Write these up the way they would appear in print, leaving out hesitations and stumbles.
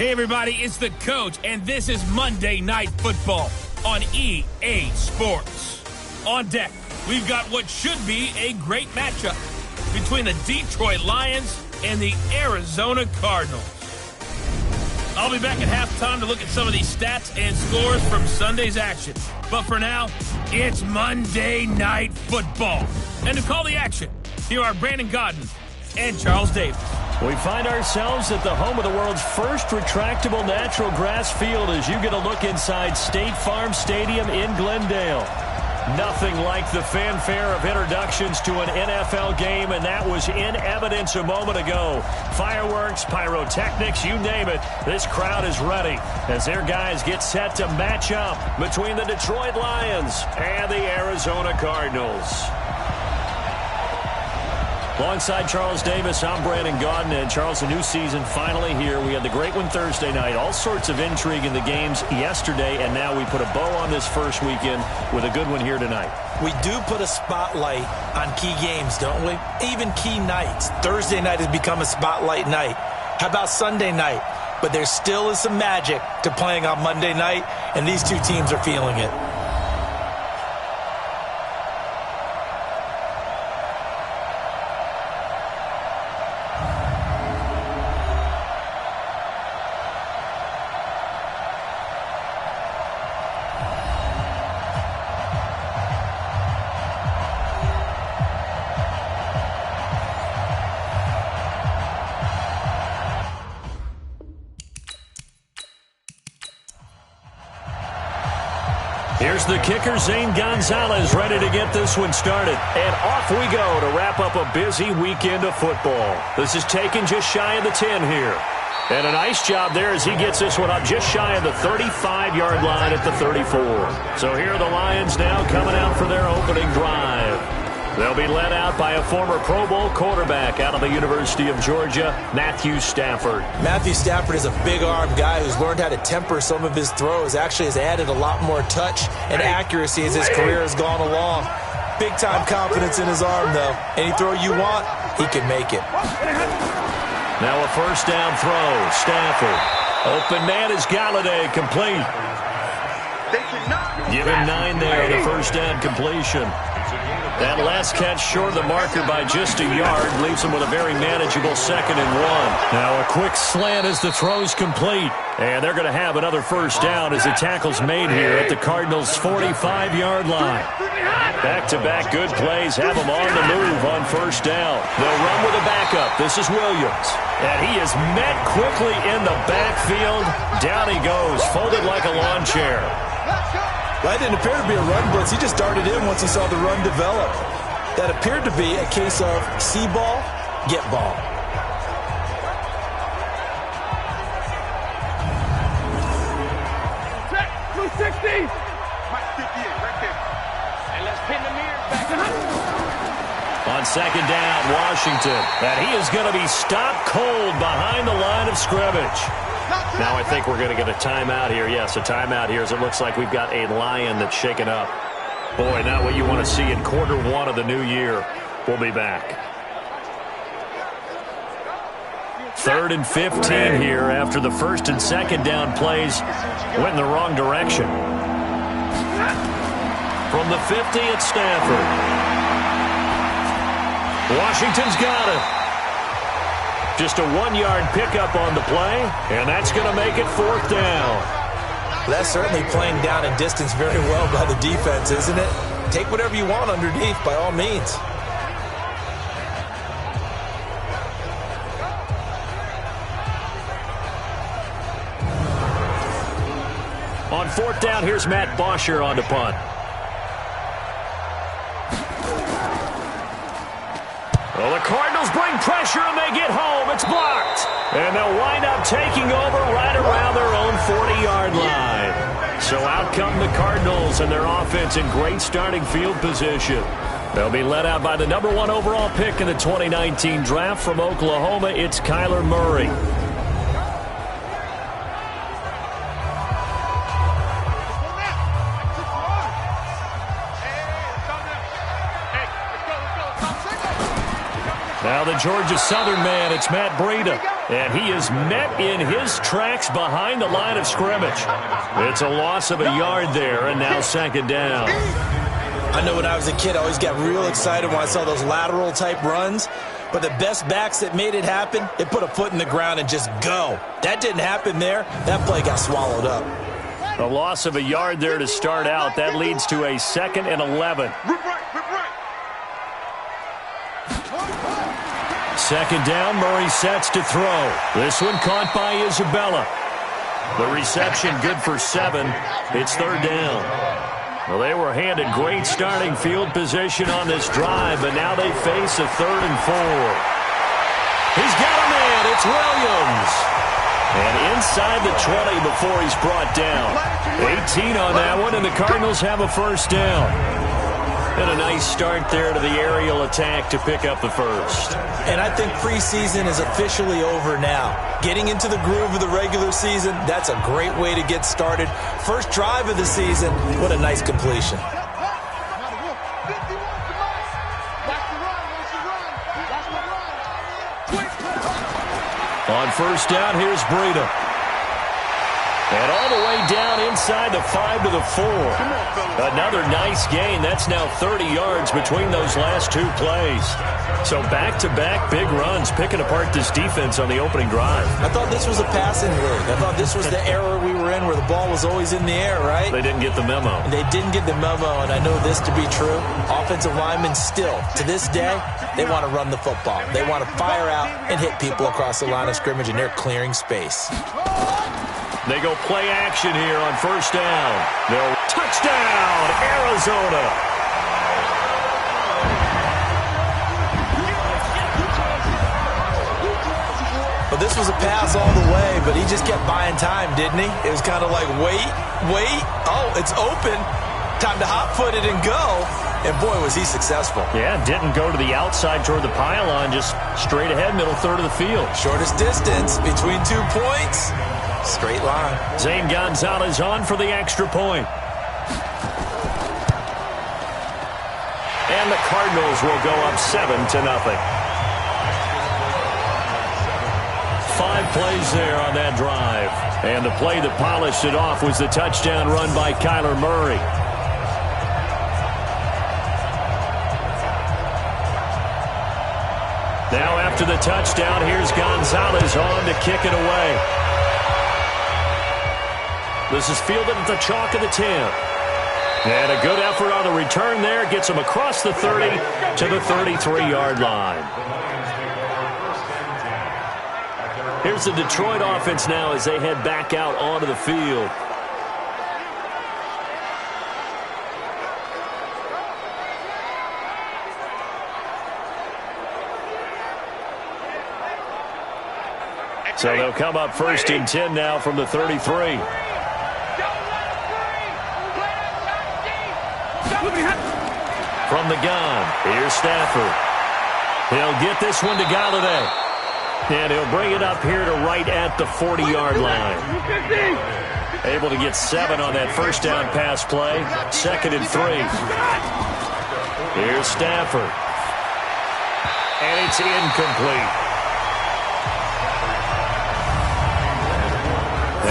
Hey, everybody, it's the coach, and this is Monday Night Football on EA Sports. On deck, we've got what should be a great matchup between the Detroit Lions and the Arizona Cardinals. I'll be back at halftime to look at some of these stats and scores from Sunday's action. But for now, it's Monday Night Football. And to call the action, here are Brandon Godden and Charles Davis. We find ourselves at the home of the world's first retractable natural grass field as you get a look inside State Farm Stadium in Glendale. Nothing like the fanfare of introductions to an NFL game, and that was in evidence a moment ago. Fireworks, pyrotechnics, you name it. This crowd is ready as their guys get set to match up between the Detroit Lions and the Arizona Cardinals. Alongside Charles Davis, I'm Brandon Godden. And Charles, a new season finally here. We had the great one Thursday night. All sorts of intrigue in the games yesterday, and now we put a bow on this first weekend with a good one here tonight. We do put a spotlight on key games, don't we? Even key nights. Thursday night has become a spotlight night. How about Sunday night? But there still is some magic to playing on Monday night, and these two teams are feeling it. Here's the kicker, Zane Gonzalez, ready to get this one started. And off we go to wrap up a busy weekend of football. This is taken just shy of the 10 here. And a nice job there as he gets this one up just shy of the 35-yard line at the 34. So here are the Lions now coming out for their opening drive. They'll be led out by a former Pro Bowl quarterback out of the University of Georgia, Matthew Stafford. Matthew Stafford is a big-arm guy who's learned how to temper some of his throws. Actually has added a lot more touch and accuracy as his career has gone along. Big-time confidence in his arm, though. Any throw you want, he can make it. Now a first down throw. Stafford. Open man is Galladay, complete. Give him 9 there, the first down completion. That last catch short of the marker by just a yard leaves him with a very manageable 2nd and 1. Now a quick slant as the throw's complete. And they're going to have another first down as the tackle's made here at the Cardinals' 45-yard line. Back-to-back good plays have them on the move on first down. They'll run with a backup. This is Williams. And he is met quickly in the backfield. Down he goes, folded like a lawn chair. That didn't appear to be a run blitz. He just darted in once he saw the run develop. That appeared to be a case of see ball, get ball. Check, 260. Mike, 58, right there. And let's pin the mirrors back up. On second down, Washington. And he is going to be stopped cold behind the line of scrimmage. Now I think we're going to get a timeout here. Yes, a timeout here as it looks like we've got a Lion that's shaken up. Boy, not what you want to see in quarter one of the new year. We'll be back. 3rd and 15 here after the first and second down plays went in the wrong direction. From the 50 at Stafford. Washington's got it. Just a 1-yard pickup on the play, and that's going to make it 4th down. That's certainly playing down and distance very well by the defense, isn't it? Take whatever you want underneath, by all means. On 4th down, here's Matt Bosher on to punt. Well, the Cardinals bring pressure and they get home. It's blocked. And they'll wind up taking over right around their own 40-yard line. So out come the Cardinals and their offense in great starting field position. They'll be led out by the number 1 overall pick in the 2019 draft from Oklahoma. It's Kyler Murray. Now the Georgia Southern man, it's Matt Breida. And he is met in his tracks behind the line of scrimmage. It's a loss of a yard there, and now second down. I know when I was a kid, I always got real excited when I saw those lateral-type runs. But the best backs that made it happen, they put a foot in the ground and just go. That didn't happen there. That play got swallowed up. A loss of a yard there to start out. That leads to a 2nd and 11. Second down, Murray sets to throw. This one caught by Isabella. The reception good for 7. It's third down. Well, they were handed great starting field position on this drive, but now they face a 3rd and 4. He's got a man. It's Williams. And inside the 20 before he's brought down. 18 on that one, and the Cardinals have a first down. And a nice start there to the aerial attack to pick up the first. And I think preseason is officially over now. Getting into the groove of the regular season, that's a great way to get started. First drive of the season, what a nice completion. On first down, here's Breida. And all the way down inside the 5 to the 4. Another nice gain. That's now 30 yards between those last 2 plays. So back-to-back big runs, picking apart this defense on the opening drive. I thought this was a passing league. I thought this was the era we were in where the ball was always in the air, right? They didn't get the memo. They didn't get the memo, and I know this to be true. Offensive linemen still, to this day, they want to run the football. They want to fire out and hit people across the line of scrimmage, and they're clearing space. They go play action here on first down. They'll touchdown, Arizona. Well, this was a pass all the way, but he just kept buying time, didn't he? It was kind of like, wait. Oh, it's open. Time to hot-foot it and go. And, boy, was he successful. Yeah, didn't go to the outside toward the pylon, just straight ahead, middle third of the field. Shortest distance between 2 points. Straight line. Zane Gonzalez on for the extra point. And the Cardinals will go up 7-0. 5 plays there on that drive. And the play that polished it off was the touchdown run by Kyler Murray. Now after the touchdown, here's Gonzalez on to kick it away. This is fielded at the chalk of the 10. And a good effort on the return there. Gets him across the 30 to the 33-yard line. Here's the Detroit offense now as they head back out onto the field. So they'll come up 1st and 10 now from the 33. From the gun, here's Stafford. He'll get this one to Galladay. And he'll bring it up here to right at the 40-yard line. Able to get 7 on that first down pass play. 2nd and 3. Here's Stafford. And it's incomplete.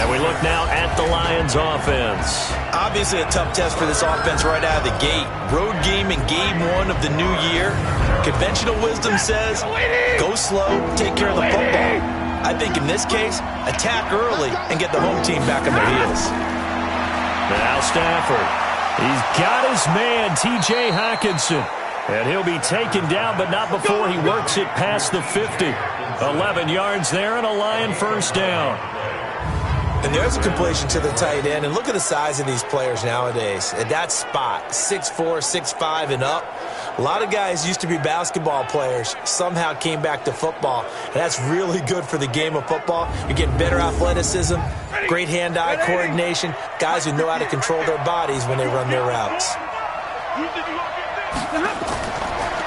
And we look now at the Lions offense. Obviously a tough test for this offense right out of the gate. Road game in game 1 of the new year. Conventional wisdom says, go slow, take care of the football. I think in this case, attack early and get the home team back on their heels. Now Stafford. He's got his man, T.J. Hockenson. And he'll be taken down, but not before he works it past the 50. 11 yards there and a Lion first down. And there's a completion to the tight end. And look at the size of these players nowadays. At that spot, 6'4", 6'5", and up. A lot of guys used to be basketball players, somehow came back to football. And that's really good for the game of football. You're getting better athleticism, great hand-eye coordination, guys who know how to control their bodies when they run their routes.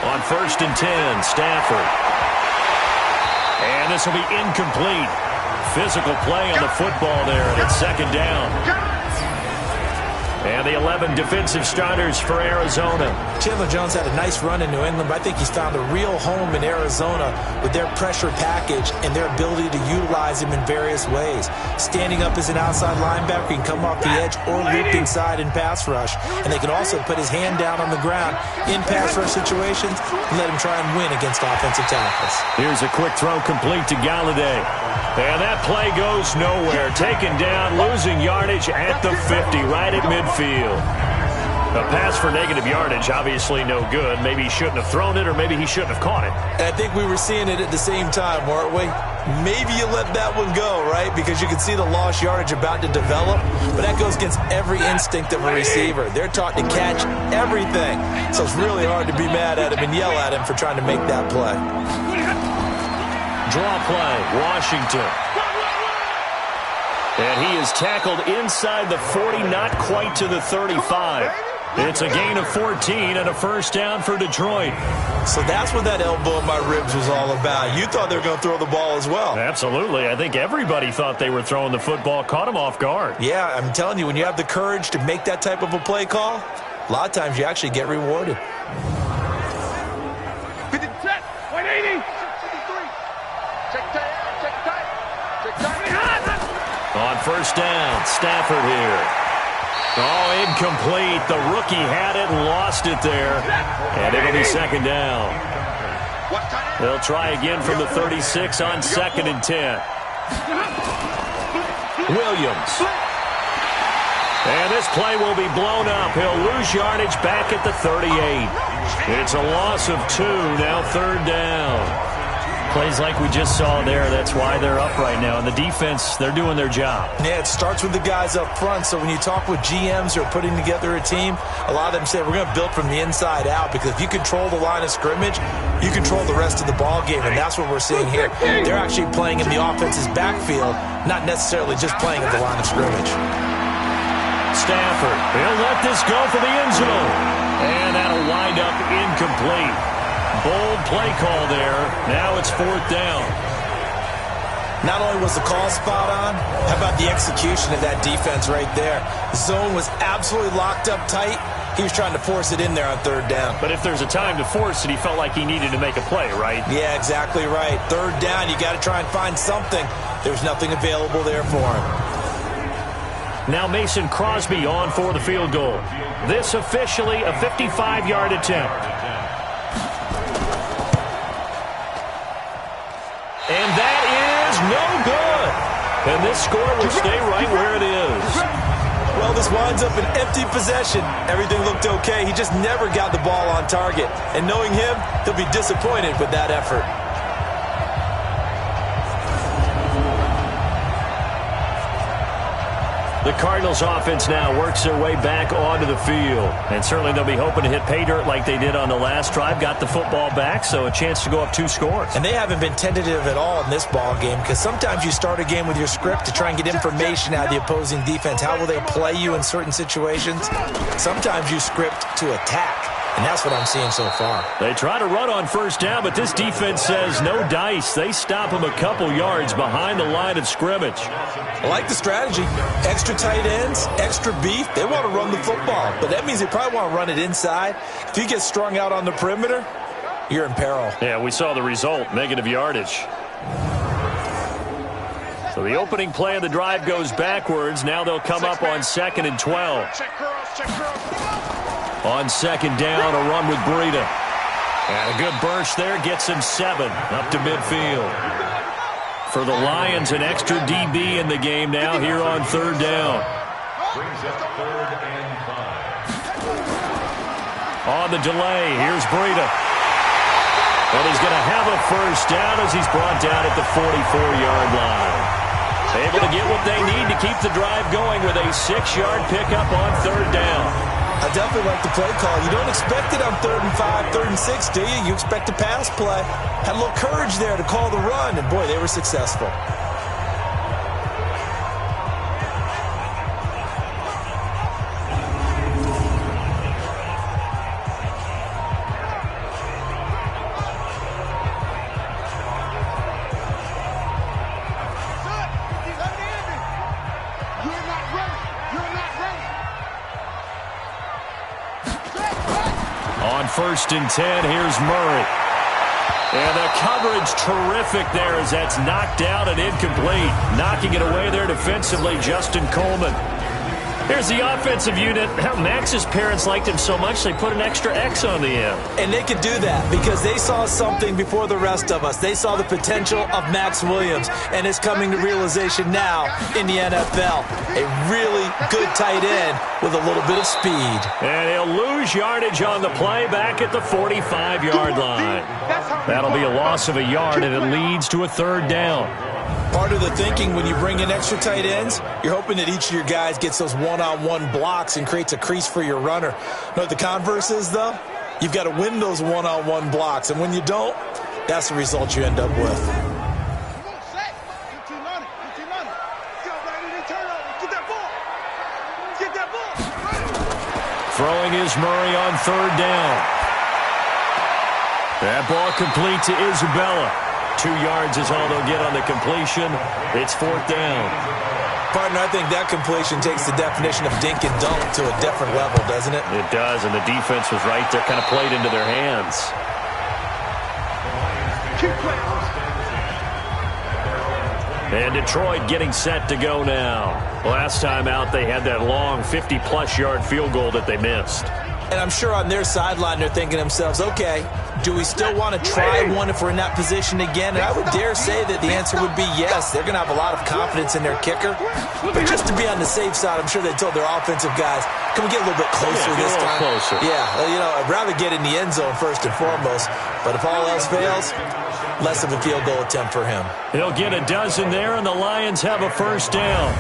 On 1st and 10, Stafford. And this will be incomplete. Physical play on the football there, and it's 2nd down. And the 11 defensive starters for Arizona. Chandler Jones had a nice run in New England, but I think he's found a real home in Arizona with their pressure package and their ability to utilize him in various ways. Standing up as an outside linebacker, he can come off the edge or loop inside in pass rush. And they can also put his hand down on the ground in pass rush situations and let him try and win against offensive tackles. Here's a quick throw complete to Galladay. And that play goes nowhere. Taken down, losing yardage at the 50, right at midfield. A pass for negative yardage, obviously no good. Maybe he shouldn't have thrown it, or maybe he shouldn't have caught it. And I think we were seeing it at the same time, weren't we? Maybe you let that one go, right? Because you can see the lost yardage about to develop. But that goes against every instinct of a receiver. They're taught to catch everything. So it's really hard to be mad at him and yell at him for trying to make that play. Draw play, Washington. And he is tackled inside the 40, not quite to the 35. It's a gain of 14 and a first down for Detroit. So that's what that elbow in my ribs was all about. You thought they were going to throw the ball as well. Absolutely. I think everybody thought they were throwing the football, caught him off guard. Yeah, I'm telling you, when you have the courage to make that type of a play call, a lot of times you actually get rewarded. 50 set, 180. 63. Check tight. On first down, Stafford here. Oh, incomplete. The rookie had it and lost it there. And it'll be second down. They'll try again from the 36 on 2nd and 10. Williams. And this play will be blown up. He'll lose yardage back at the 38. It's a loss of 2, now 3rd down. Plays like we just saw there, that's why they're up right now. And the defense, they're doing their job. Yeah, it starts with the guys up front. So when you talk with GMs who are putting together a team, a lot of them say we're going to build from the inside out, because if you control the line of scrimmage, you control the rest of the ball game, and that's what we're seeing here. They're actually playing in the offense's backfield, not necessarily just playing at the line of scrimmage. Stafford, he'll let this go for the end zone. And that'll wind up incomplete. Bold play call there. Now it's 4th down. Not only was the call spot on, how about the execution of that defense right there? The zone was absolutely locked up tight. He was trying to force it in there on 3rd down. But if there's a time to force it, he felt like he needed to make a play, right? Yeah, exactly right. 3rd down, you got to try and find something. There's nothing available there for him. Now Mason Crosby on for the field goal. This officially a 55-yard attempt. And that is no good. And this score will stay right where it is. Well, this winds up an empty possession. Everything looked okay. He just never got the ball on target. And knowing him, he'll be disappointed with that effort. The Cardinals offense now works their way back onto the field. And certainly they'll be hoping to hit pay dirt like they did on the last drive. Got the football back, so a chance to go up 2 scores. And they haven't been tentative at all in this ball game, because sometimes you start a game with your script to try and get information out of the opposing defense. How will they play you in certain situations? Sometimes you script to attack. And that's what I'm seeing so far. They try to run on first down, but this defense says no dice. They stop them a couple yards behind the line of scrimmage. I like the strategy. Extra tight ends, extra beef. They want to run the football, but that means they probably want to run it inside. If you get strung out on the perimeter, you're in peril. Yeah, we saw the result, negative yardage. So the opening play of the drive goes backwards. Now they'll come up on 2nd and 12. On 2nd down, a run with Breida. And a good burst there gets him 7 up to midfield. For the Lions, an extra DB in the game now here on 3rd down. On the delay, here's Breida. And he's going to have a first down as he's brought down at the 44-yard line. Able to get what they need to keep the drive going with a 6-yard pickup on 3rd down. I definitely like the play call. You don't expect it on 3rd and 5, 3rd and 6, do you? You expect a pass play. Had a little courage there to call the run, and boy, they were successful. 1st and 10. Here's Murray. And the coverage terrific there as that's knocked out and incomplete. Knocking it away there defensively, Justin Coleman. Here's the offensive unit. Max's parents liked him so much they put an extra X on the end. And they could do that because they saw something before the rest of us. They saw the potential of Max Williams, and it's coming to realization now in the NFL. A really good tight end with a little bit of speed. And he'll lose yardage on the play back at the 45-yard line. That'll be a loss of a yard, and it leads to a 3rd down. Part of the thinking when you bring in extra tight ends, you're hoping that each of your guys gets those one-on-one blocks and creates a crease for your runner. You know what the converse is, though? You've got to win those one-on-one blocks, and when you don't, that's the result you end up with. Throwing is Murray on 3rd down. That ball complete to Isabella. 2 yards is all they'll get on the completion. It's 4th down. Partner, I think that completion takes the definition of dink and dunk to a different level, doesn't it? It does, and the defense was right there, kind of played into their hands. And Detroit getting set to go now. Last time out, they had that long 50-plus yard field goal that they missed. And I'm sure on their sideline they're thinking to themselves, okay, do we still want to try one if we're in that position again? And I would dare say that the answer would be yes. They're going to have a lot of confidence in their kicker. But just to be on the safe side, I'm sure they told their offensive guys, can we get a little bit closer this time? Closer. Yeah, you know, I'd rather get in the end zone first and foremost. But if all else fails, less of a field goal attempt for him. He'll get a dozen there, and the Lions have a 1st down.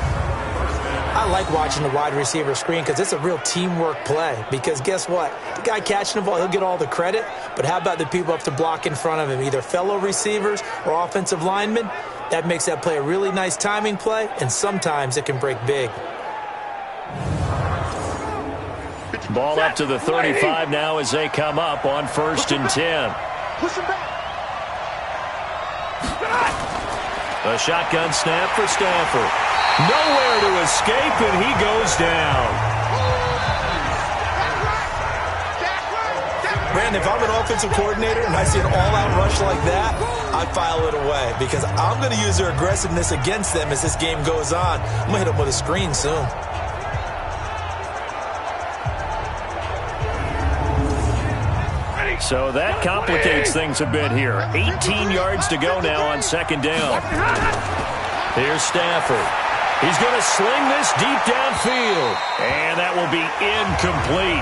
I like watching the wide receiver screen because it's a real teamwork play. Because guess what? The guy catching the ball, he'll get all the credit. But how about the people up to block in front of him, either fellow receivers or offensive linemen? That makes that play a really nice timing play, and sometimes it can break big. Ball up to the 35 now as they come up on 1st and 10. Push him back. A shotgun snap for Stafford. Nowhere to escape, and he goes down. Brandon, if I'm an offensive coordinator and I see an all-out rush like that, I file it away because I'm going to use their aggressiveness against them as this game goes on. I'm going to hit them with a screen soon. So that complicates things a bit here. 18 yards to go now on 2nd down. Here's Stafford. He's going to sling this deep downfield. And that will be incomplete.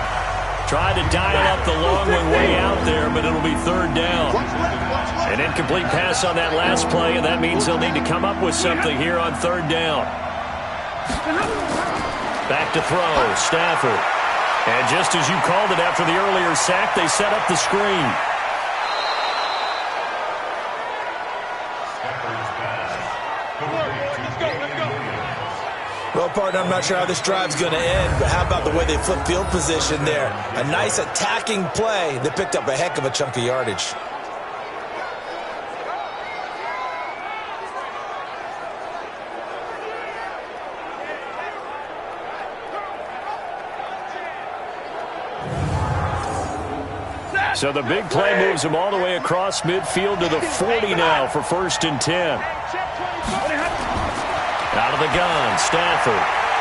Tried to dial up the long one way out there, but it'll be 3rd down. An incomplete pass on that last play, and that means they'll need to come up with something here on 3rd down. Back to throw, Stafford. And just as you called it after the earlier sack, they set up the screen. Well, partner, I'm not sure how this drive's going to end, but how about the way they flip field position there? A nice attacking play that picked up a heck of a chunk of yardage. So the big play moves them all the way across midfield to the 40 now for 1st and 10. Out of the gun, Stafford.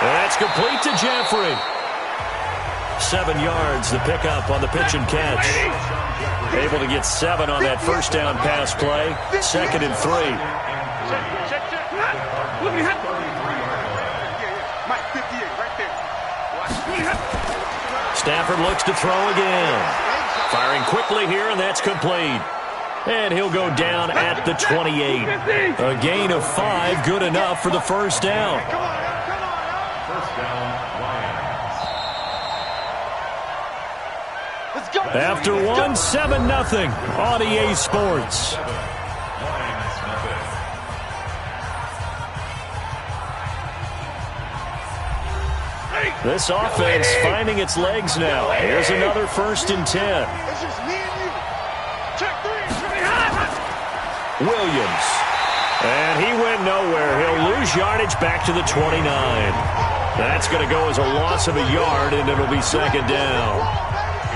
And that's complete to Jeffrey. 7 yards, the pickup on the pitch and catch. Able to get 7 on that 1st down pass play. 2nd and 3. Stafford looks to throw again. Firing quickly here, and that's complete. And he'll go down at the 28. A gain of 5, good enough for the 1st down. After 1, 7-0 on EA Sports. This offense finding its legs now. Here's another 1st and 10. Williams. And he went nowhere. He'll lose yardage back to the 29. That's going to go as a loss of a yard, and it'll be 2nd down.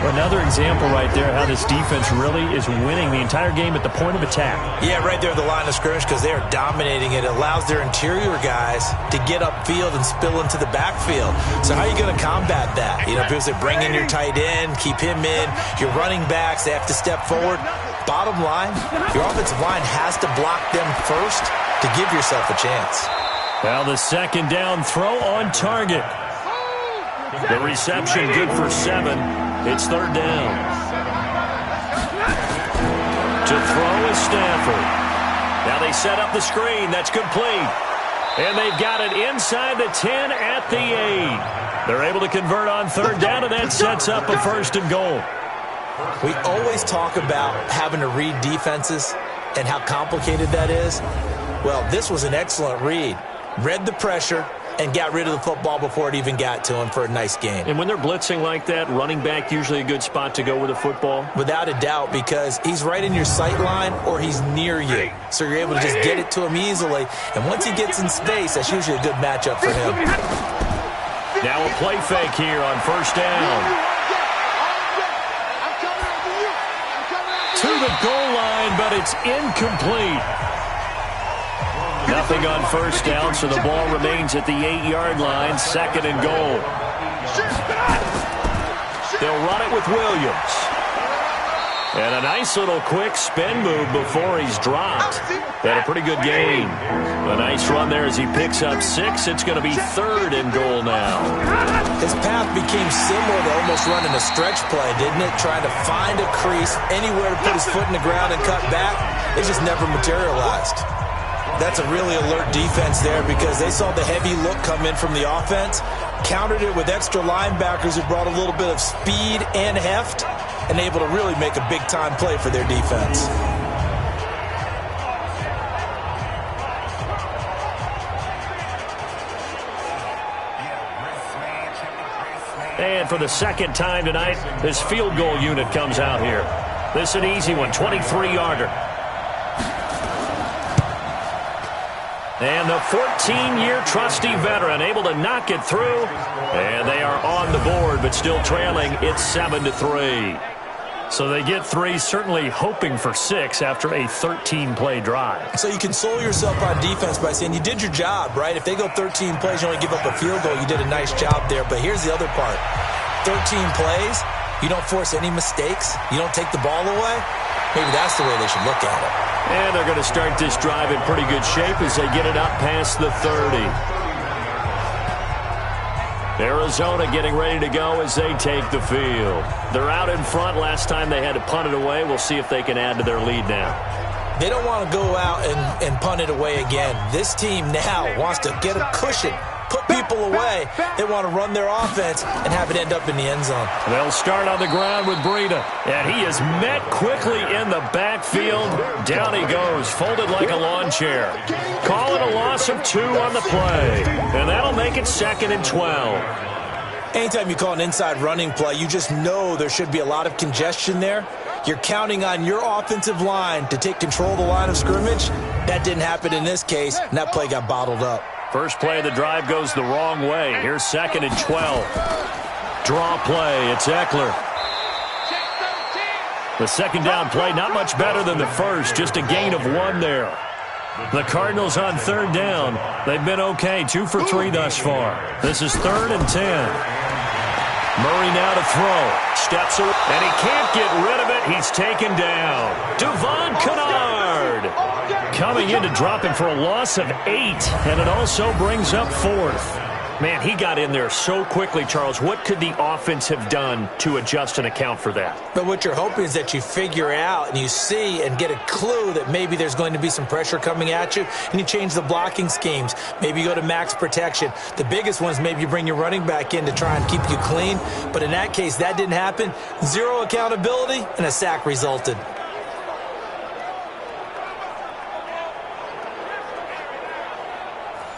Another example right there how this defense really is winning the entire game at the point of attack. Yeah, right there at the line of scrimmage because they are dominating it. It allows their interior guys to get upfield and spill into the backfield. So how are you going to combat that? You know, people say bring in your tight end, keep him in. Your running backs, they have to step forward. Bottom line, your offensive line has to block them first to give yourself a chance. Well, the second down throw on target. The reception good for 7. It's third down. To throw is Stafford. Now they set up the screen. That's complete. And they've got it inside the 10 at the 8. They're able to convert on third down, and that sets up a first and goal. We always talk about having to read defenses and how complicated that is. Well, this was an excellent read. Read the pressure and got rid of the football before it even got to him for a nice gain. And when they're blitzing like that, running back usually a good spot to go with the football? Without a doubt, because he's right in your sight line or he's near you. So you're able to just get it to him easily. And once he gets in space, that's usually a good matchup for him. Now a play fake here on first down. To the goal line, but it's incomplete. Nothing on first down, so the ball remains at the 8-yard line, second and goal. They'll run it with Williams. And a nice little quick spin move before he's dropped. Had a pretty good game. A nice run there as he picks up 6. It's going to be third and goal now. His path became similar to almost running a stretch play, didn't it? Trying to find a crease, anywhere to put his foot in the ground and cut back. It just never materialized. That's a really alert defense there because they saw the heavy look come in from the offense, countered it with extra linebackers who brought a little bit of speed and heft, and able to really make a big-time play for their defense. And for the second time tonight, this field goal unit comes out here. This is an easy one, 23-yarder. And the 14-year trusty veteran able to knock it through. And they are on the board, but still trailing. It's 7-3. So they get 3, certainly hoping for 6 after a 13-play drive. So you console yourself on defense by saying you did your job, right? If they go 13 plays, you only give up a field goal, you did a nice job there. But here's the other part. 13 plays, you don't force any mistakes, you don't take the ball away. Maybe that's the way they should look at it. And they're going to start this drive in pretty good shape as they get it up past the 30. Arizona getting ready to go as they take the field. They're out in front. Last time they had to punt it away. We'll see if they can add to their lead now. They don't want to go out and punt it away again. This team now wants to get a cushion, put people away. They want to run their offense and have it end up in the end zone. They'll start on the ground with Breida. And he is met quickly in the backfield. Down he goes, folded like a lawn chair. Call it a loss of 2 on the play. And that'll make it 2nd and 12. Anytime you call an inside running play, you just know there should be a lot of congestion there. You're counting on your offensive line to take control of the line of scrimmage. That didn't happen in this case, and that play got bottled up. First play of the drive goes the wrong way. Here's 2nd and 12. Draw play. It's Eckler. The second down play, not much better than the first. Just a gain of 1 there. The Cardinals on third down. They've been okay. 2 for 3 thus far. This is 3rd and 10. Murray now to throw. Steps away, and he can't get rid of it. He's taken down. Devon Kennard coming in to drop him for a loss of 8, and it also brings up 4th. Man, he got in there so quickly, Charles. What could the offense have done to adjust and account for that? But what you're hoping is that you figure out and you see and get a clue that maybe there's going to be some pressure coming at you, and you change the blocking schemes. Maybe you go to max protection. The biggest one is maybe you bring your running back in to try and keep you clean. But in that case, that didn't happen. 0 accountability, and a sack resulted.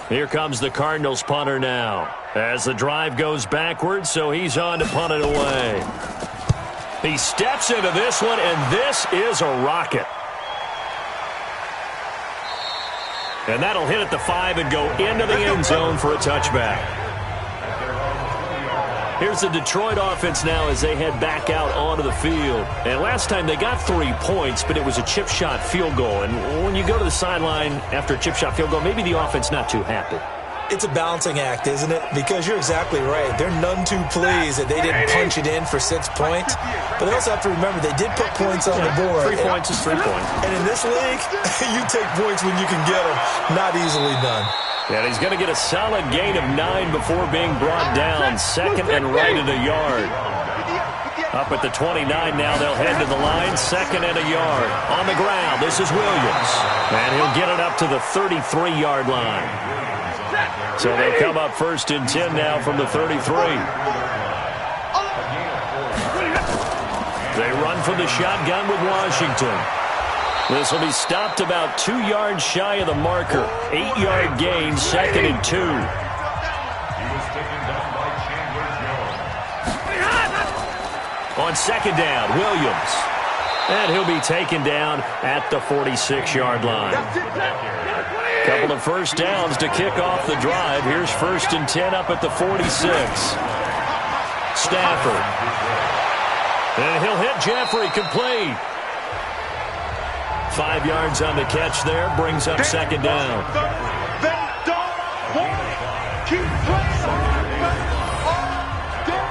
Here comes the Cardinals punter now. As the drive goes backwards, so he's on to punt it away. He steps into this one, and this is a rocket. And that'll hit at the 5 and go into the end zone for a touchback. Here's the Detroit offense now as they head back out onto the field. And last time they got 3 points, but it was a chip shot field goal. And when you go to the sideline after a chip shot field goal, maybe the offense not too happy. It's a balancing act, isn't it? Because you're exactly right. They're none too pleased that they didn't punch it in for 6 points. But they also have to remember they did put points on the board. 3 points is 3 points. And in this league, you take points when you can get them. Not easily done. And he's going to get a solid gain of 9 before being brought down. Second and right at a yard. Up at the 29 now, they'll head to the line. Second and a yard. On the ground, this is Williams. And he'll get it up to the 33-yard line. So they'll come up first and 10 now from the 33. They run from the shotgun with Washington. This will be stopped about 2 yards shy of the marker. 8-yard gain, second and 2. On second down, Williams. And he'll be taken down at the 46-yard line. Couple of first downs to kick off the drive. Here's first and 10 up at the 46. Stafford. And he'll hit Jeffrey, complete. 5 yards on the catch there, brings up second down. They don't want it. Keep playing all day.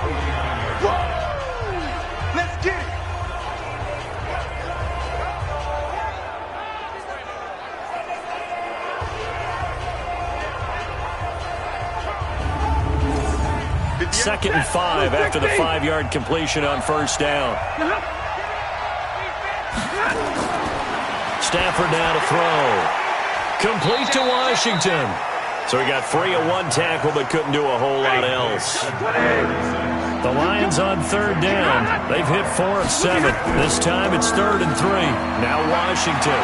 Whoa. Let's get it. Second and 5 after the 5-yard completion on first down. Stafford now to throw. Complete to Washington. So he got free of 1 tackle but couldn't do a whole lot else. The Lions on third down. They've hit 4 of 7. This time it's 3rd and 3. Now Washington.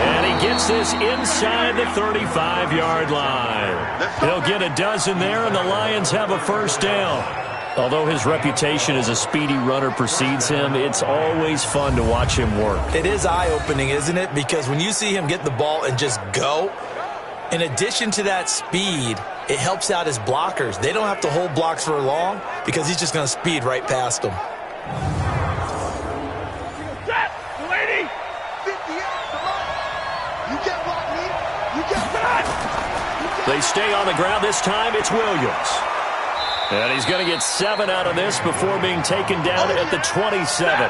And he gets this inside the 35-yard line. He'll get a dozen there, and the Lions have a first down. Although his reputation as a speedy runner precedes him, it's always fun to watch him work. It is eye-opening, isn't it? Because when you see him get the ball and just go, in addition to that speed, it helps out his blockers. They don't have to hold blocks for long because he's just going to speed right past them. They stay on the ground. This time it's Williams. And he's going to get 7 out of this before being taken down at the 27.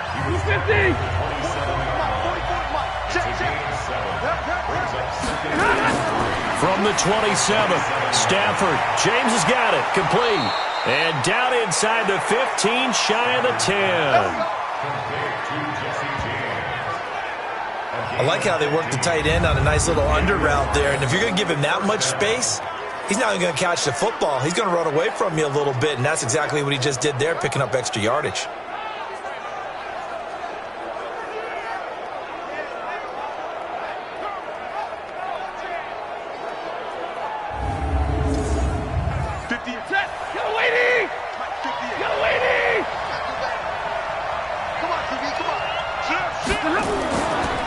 From the 27, Stafford. James has got it. Complete. And down inside the 15, shy of the 10. I like how they work the tight end on a nice little under route there. And if you're going to give him that much space, he's not even going to catch the football. He's going to run away from you a little bit, and that's exactly what he just did there, picking up extra yardage.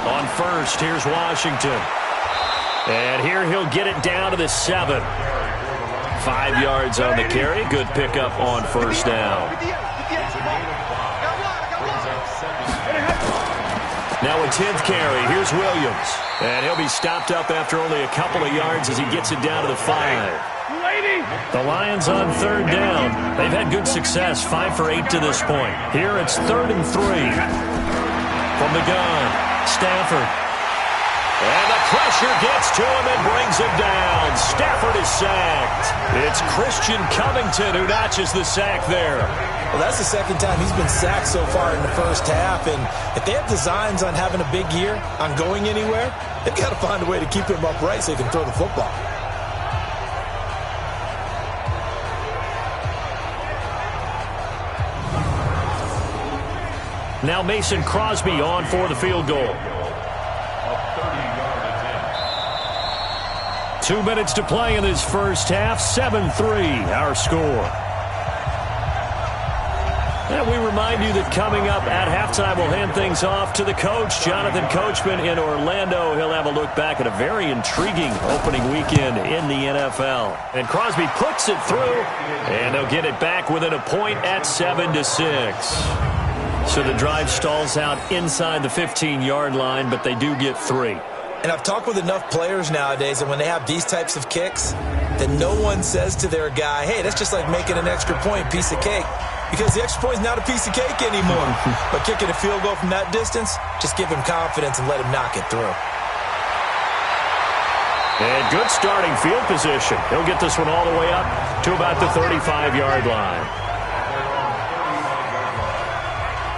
On first, here's Washington. And here he'll get it down to the 7. 5 yards on the carry. Good pickup on first down. Now a 10th carry. Here's Williams. And he'll be stopped up after only a couple of yards as he gets it down to the 5. The Lions on third down. They've had good success, 5 for 8 to this point. Here it's 3rd and 3. From the gun, Stafford. And the pressure gets to him and brings him down. Stafford is sacked. It's Christian Covington who notches the sack there. Well, that's the second time he's been sacked so far in the first half. And if they have designs on having a big year, on going anywhere, they've got to find a way to keep him upright so he can throw the football. Now Mason Crosby on for the field goal. 2 minutes to play in this first half. 7-3 our score. And we remind you that coming up at halftime, we'll hand things off to the coach, Jonathan Coachman in Orlando. He'll have a look back at a very intriguing opening weekend in the NFL. And Crosby puts it through, and they'll get it back within a point at 7-6. So the drive stalls out inside the 15-yard line, but they do get 3. And I've talked with enough players nowadays, and when they have these types of kicks, that no one says to their guy, hey, that's just like making an extra point, piece of cake. Because the extra point is not a piece of cake anymore. But kicking a field goal from that distance, just give him confidence and let him knock it through. And good starting field position. He'll get this one all the way up to about the 35-yard line.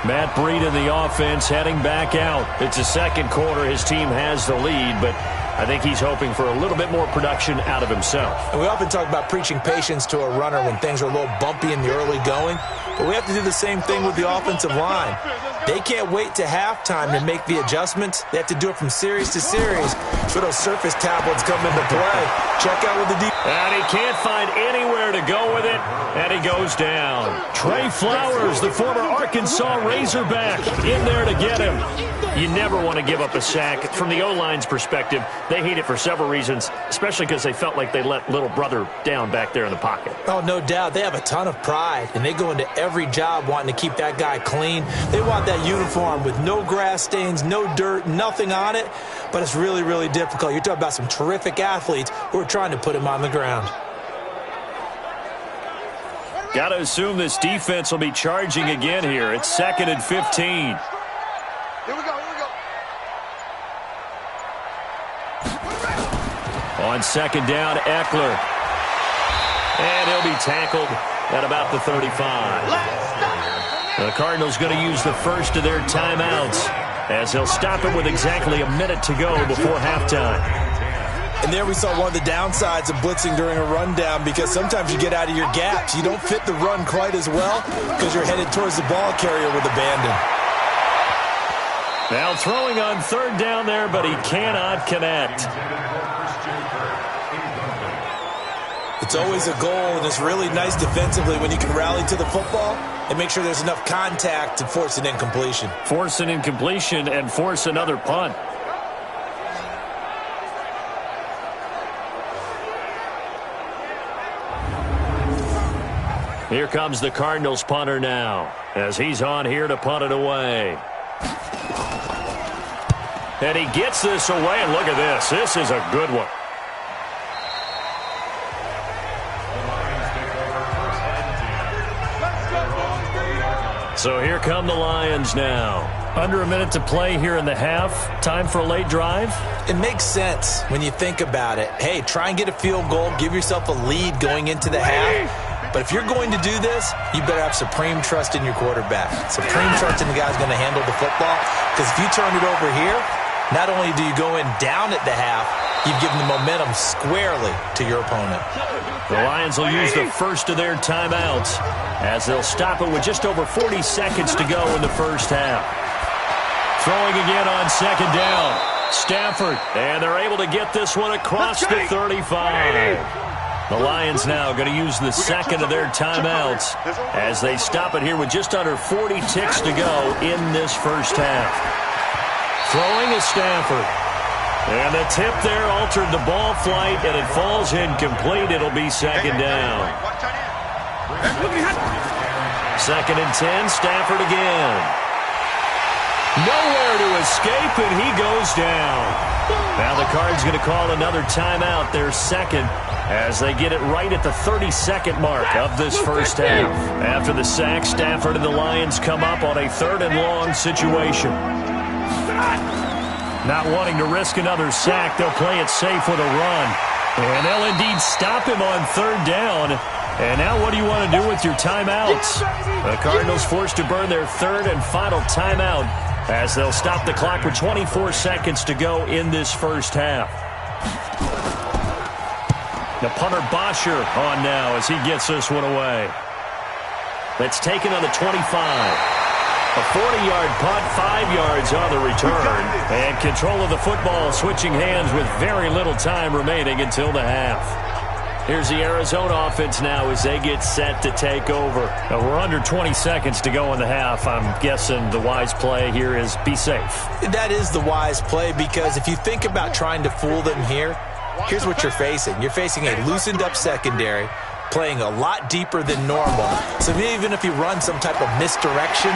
Matt Breed in the offense heading back out. It's the second quarter. His team has the lead, but I think he's hoping for a little bit more production out of himself. And we often talk about preaching patience to a runner when things are a little bumpy in the early going, but we have to do the same thing with the offensive line. They can't wait to halftime to make the adjustments. They have to do it from series to series. So those surface tablets come into play. Check out with the deep. And he can't find anywhere to go with it, and he goes down. Trey Flowers, the former Arkansas Razorback, in there to get him. You never want to give up a sack. From the O-line's perspective, they hate it for several reasons, especially because they felt like they let little brother down back there in the pocket. Oh, no doubt. They have a ton of pride, and they go into every job wanting to keep that guy clean. They want that uniform with no grass stains, no dirt, nothing on it, but it's really, really difficult. You're talking about some terrific athletes who are trying to put him on the ground. Got to assume this defense will be charging again here. It's 2nd and 15. Here we go. On 2nd down, Eckler. And he'll be tackled at about the 35. The Cardinals going to use the first of their timeouts as they'll stop it with exactly a minute to go before halftime. And there we saw one of the downsides of blitzing during a rundown, because sometimes you get out of your gaps. You don't fit the run quite as well because you're headed towards the ball carrier with abandon. Now throwing on 3rd down there, but he cannot connect. It's always a goal, and it's really nice defensively when you can rally to the football and make sure there's enough contact to force an incompletion. Force an incompletion and force another punt. Here comes the Cardinals punter now, as he's on here to punt it away. And he gets this away, and look at this. This is a good one. So here come the Lions now. Under a minute to play here in the half. Time for a late drive? It makes sense when you think about it. Hey, try and get a field goal. Give yourself a lead going into the half. But if you're going to do this, you better have supreme trust in your quarterback. Supreme trust in the guy who's going to handle the football. Because if you turn it over here, not only do you go in down at the half, you've given the momentum squarely to your opponent. The Lions will use the first of their timeouts as they'll stop it with just over 40 seconds to go in the first half. Throwing again on 2nd down. Stafford, and they're able to get this one across the 35. The Lions now going to use the second of their timeouts as they stop it here with just under 40 ticks to go in this first half. Throwing is Stafford. And the tip there altered the ball flight, and it falls incomplete. It'll be 2nd down. 2nd and 10, Stafford again. Nowhere to escape, and he goes down. Now the Cards going to call another timeout, their second, as they get it right at the 32nd mark of this first half. After the sack, Stafford and the Lions come up on a 3rd and long situation. Not wanting to risk another sack, they'll play it safe with a run. And they'll indeed stop him on 3rd down. And now what do you want to do with your timeouts? The Cardinals forced to burn their 3rd and final timeout as they'll stop the clock with 24 seconds to go in this first half. The punter Bosher on now as he gets this one away. That's taken on the 25. A 40-yard punt, 5 yards on the return. And control of the football switching hands with very little time remaining until the half. Here's the Arizona offense now as they get set to take over. Now, we're under 20 seconds to go in the half. I'm guessing the wise play here is be safe. That is the wise play, because if you think about trying to fool them here, here's what you're facing. You're facing a loosened up secondary, playing a lot deeper than normal. So even if you run some type of misdirection,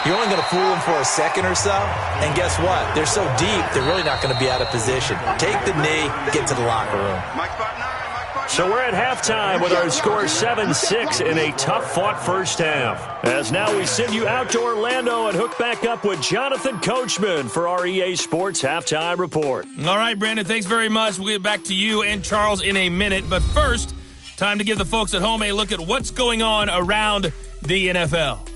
you're only going to fool them for a second or so. And guess what? They're so deep, they're really not going to be out of position. Take the knee, get to the locker room. So we're at halftime with our score 7-6 in a tough-fought first half. As now we send you out to Orlando and hook back up with Jonathan Coachman for our EA Sports Halftime Report. All right, Brandon, thanks very much. We'll get back to you and Charles in a minute. But first, time to give the folks at home a look at what's going on around the NFL.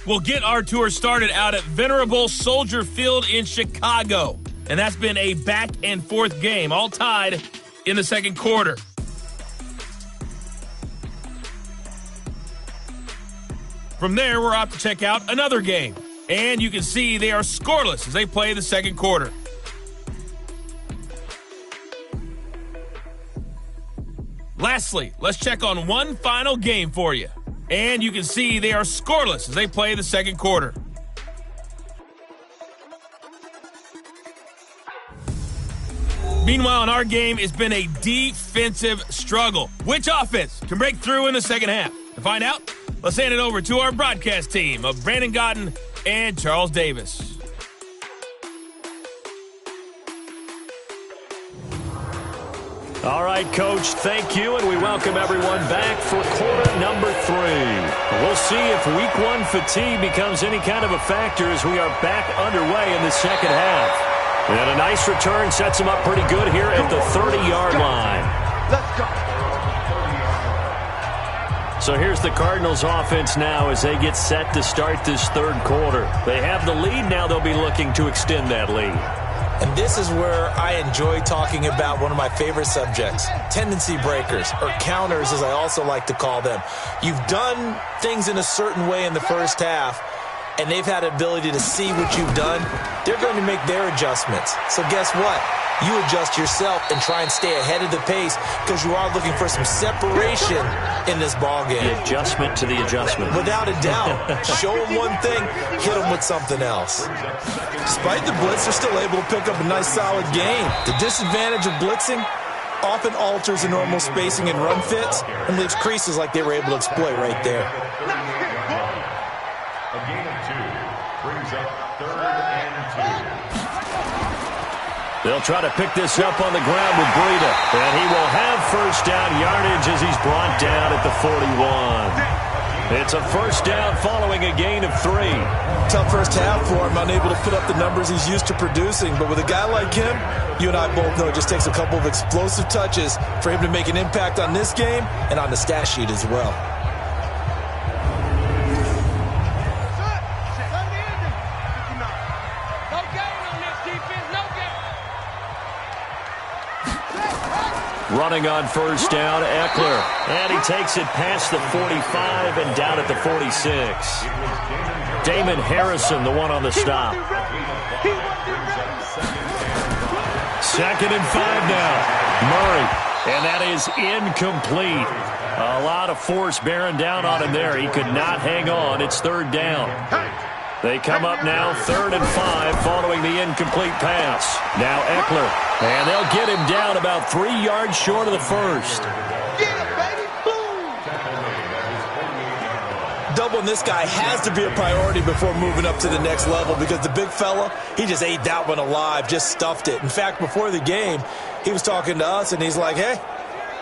We'll get our tour started out at Venerable Soldier Field in Chicago. And that's been a back-and-forth game, all tied in the second quarter. From there, we're off to check out another game. And you can see they are scoreless as they play the second quarter. Lastly, let's check on one final game for you. And you can see they are scoreless as they play the second quarter. Meanwhile, in our game, it's been a defensive struggle. Which offense can break through in the second half? To find out, let's hand it over to our broadcast team of Brandon Godden and Charles Davis. All right, Coach, thank you, and we welcome everyone back for quarter number 3. We'll see if week 1 fatigue becomes any kind of a factor as we are back underway in the second half. And a nice return sets them up pretty good here at the 30-yard line. So here's the Cardinals offense now as they get set to start this third quarter. They have the lead now. They'll be looking to extend that lead. And this is where I enjoy talking about one of my favorite subjects, tendency breakers, or counters as I also like to call them. You've done things in a certain way in the first half, and they've had the ability to see what you've done. They're going to make their adjustments. So guess what? You adjust yourself and try and stay ahead of the pace because you are looking for some separation in this ballgame. The adjustment to the adjustment. Without a doubt. Show them one thing, hit them with something else. Despite the blitz, they're still able to pick up a nice, solid gain. The disadvantage of blitzing often alters the normal spacing and run fits and leaves creases like they were able to exploit right there. A gain of 2 brings up 3rd and 2. They'll try to pick this up on the ground with Breida. And he will have first down yardage as he's brought down at the 41. It's a first down following a gain of 3. Tough first half for him, unable to put up the numbers he's used to producing. But with a guy like him, you and I both know it just takes a couple of explosive touches for him to make an impact on this game and on the stat sheet as well. Running on first down, Eckler. And he takes it past the 45 and down at the 46. Damon Harrison, the one on the stop. 2nd and 5 now. Murray. And that is incomplete. A lot of force bearing down on him there. He could not hang on. It's 3rd down. They come up now 3rd and 5 following the incomplete pass. Now Eckler. And they'll get him down about 3 yards short of the first. Doubling this guy has to be a priority before moving up to the next level because the big fella, he just ate that one alive, just stuffed it. In fact, before the game, he was talking to us, and he's like, hey,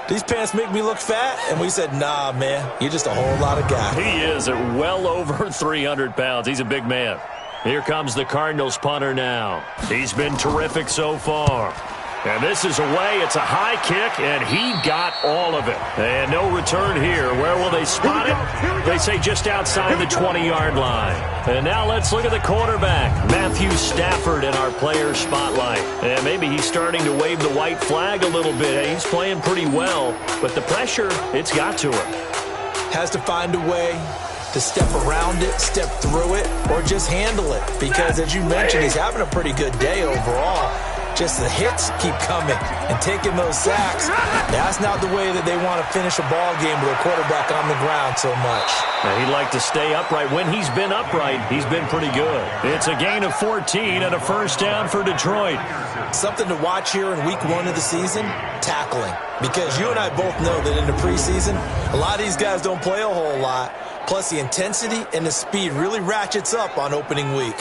these pants make me look fat? And we said, nah, man, you're just a whole lot of guy. He is at well over 300 pounds. He's a big man. Here comes the Cardinals punter now. He's been terrific so far. And this is away. It's a high kick, and he got all of it. And no return here. Where will they spot it? They say just outside the 20-yard line. And now let's look at the quarterback, Matthew Stafford, in our player spotlight. And maybe he's starting to wave the white flag a little bit. He's playing pretty well, but the pressure, it's got to him. Has to find a way to step around it, step through it, or just handle it. Because, as you mentioned, he's having a pretty good day overall. Just the hits keep coming and taking those sacks. That's not the way that they want to finish a ball game with a quarterback on the ground so much. Now, he'd like to stay upright. When he's been upright, he's been pretty good. It's a gain of 14 and a first down for Detroit. Something to watch here in week 1 of the season, tackling. Because you and I both know that in the preseason, a lot of these guys don't play a whole lot. Plus, the intensity and the speed really ratchets up on opening week.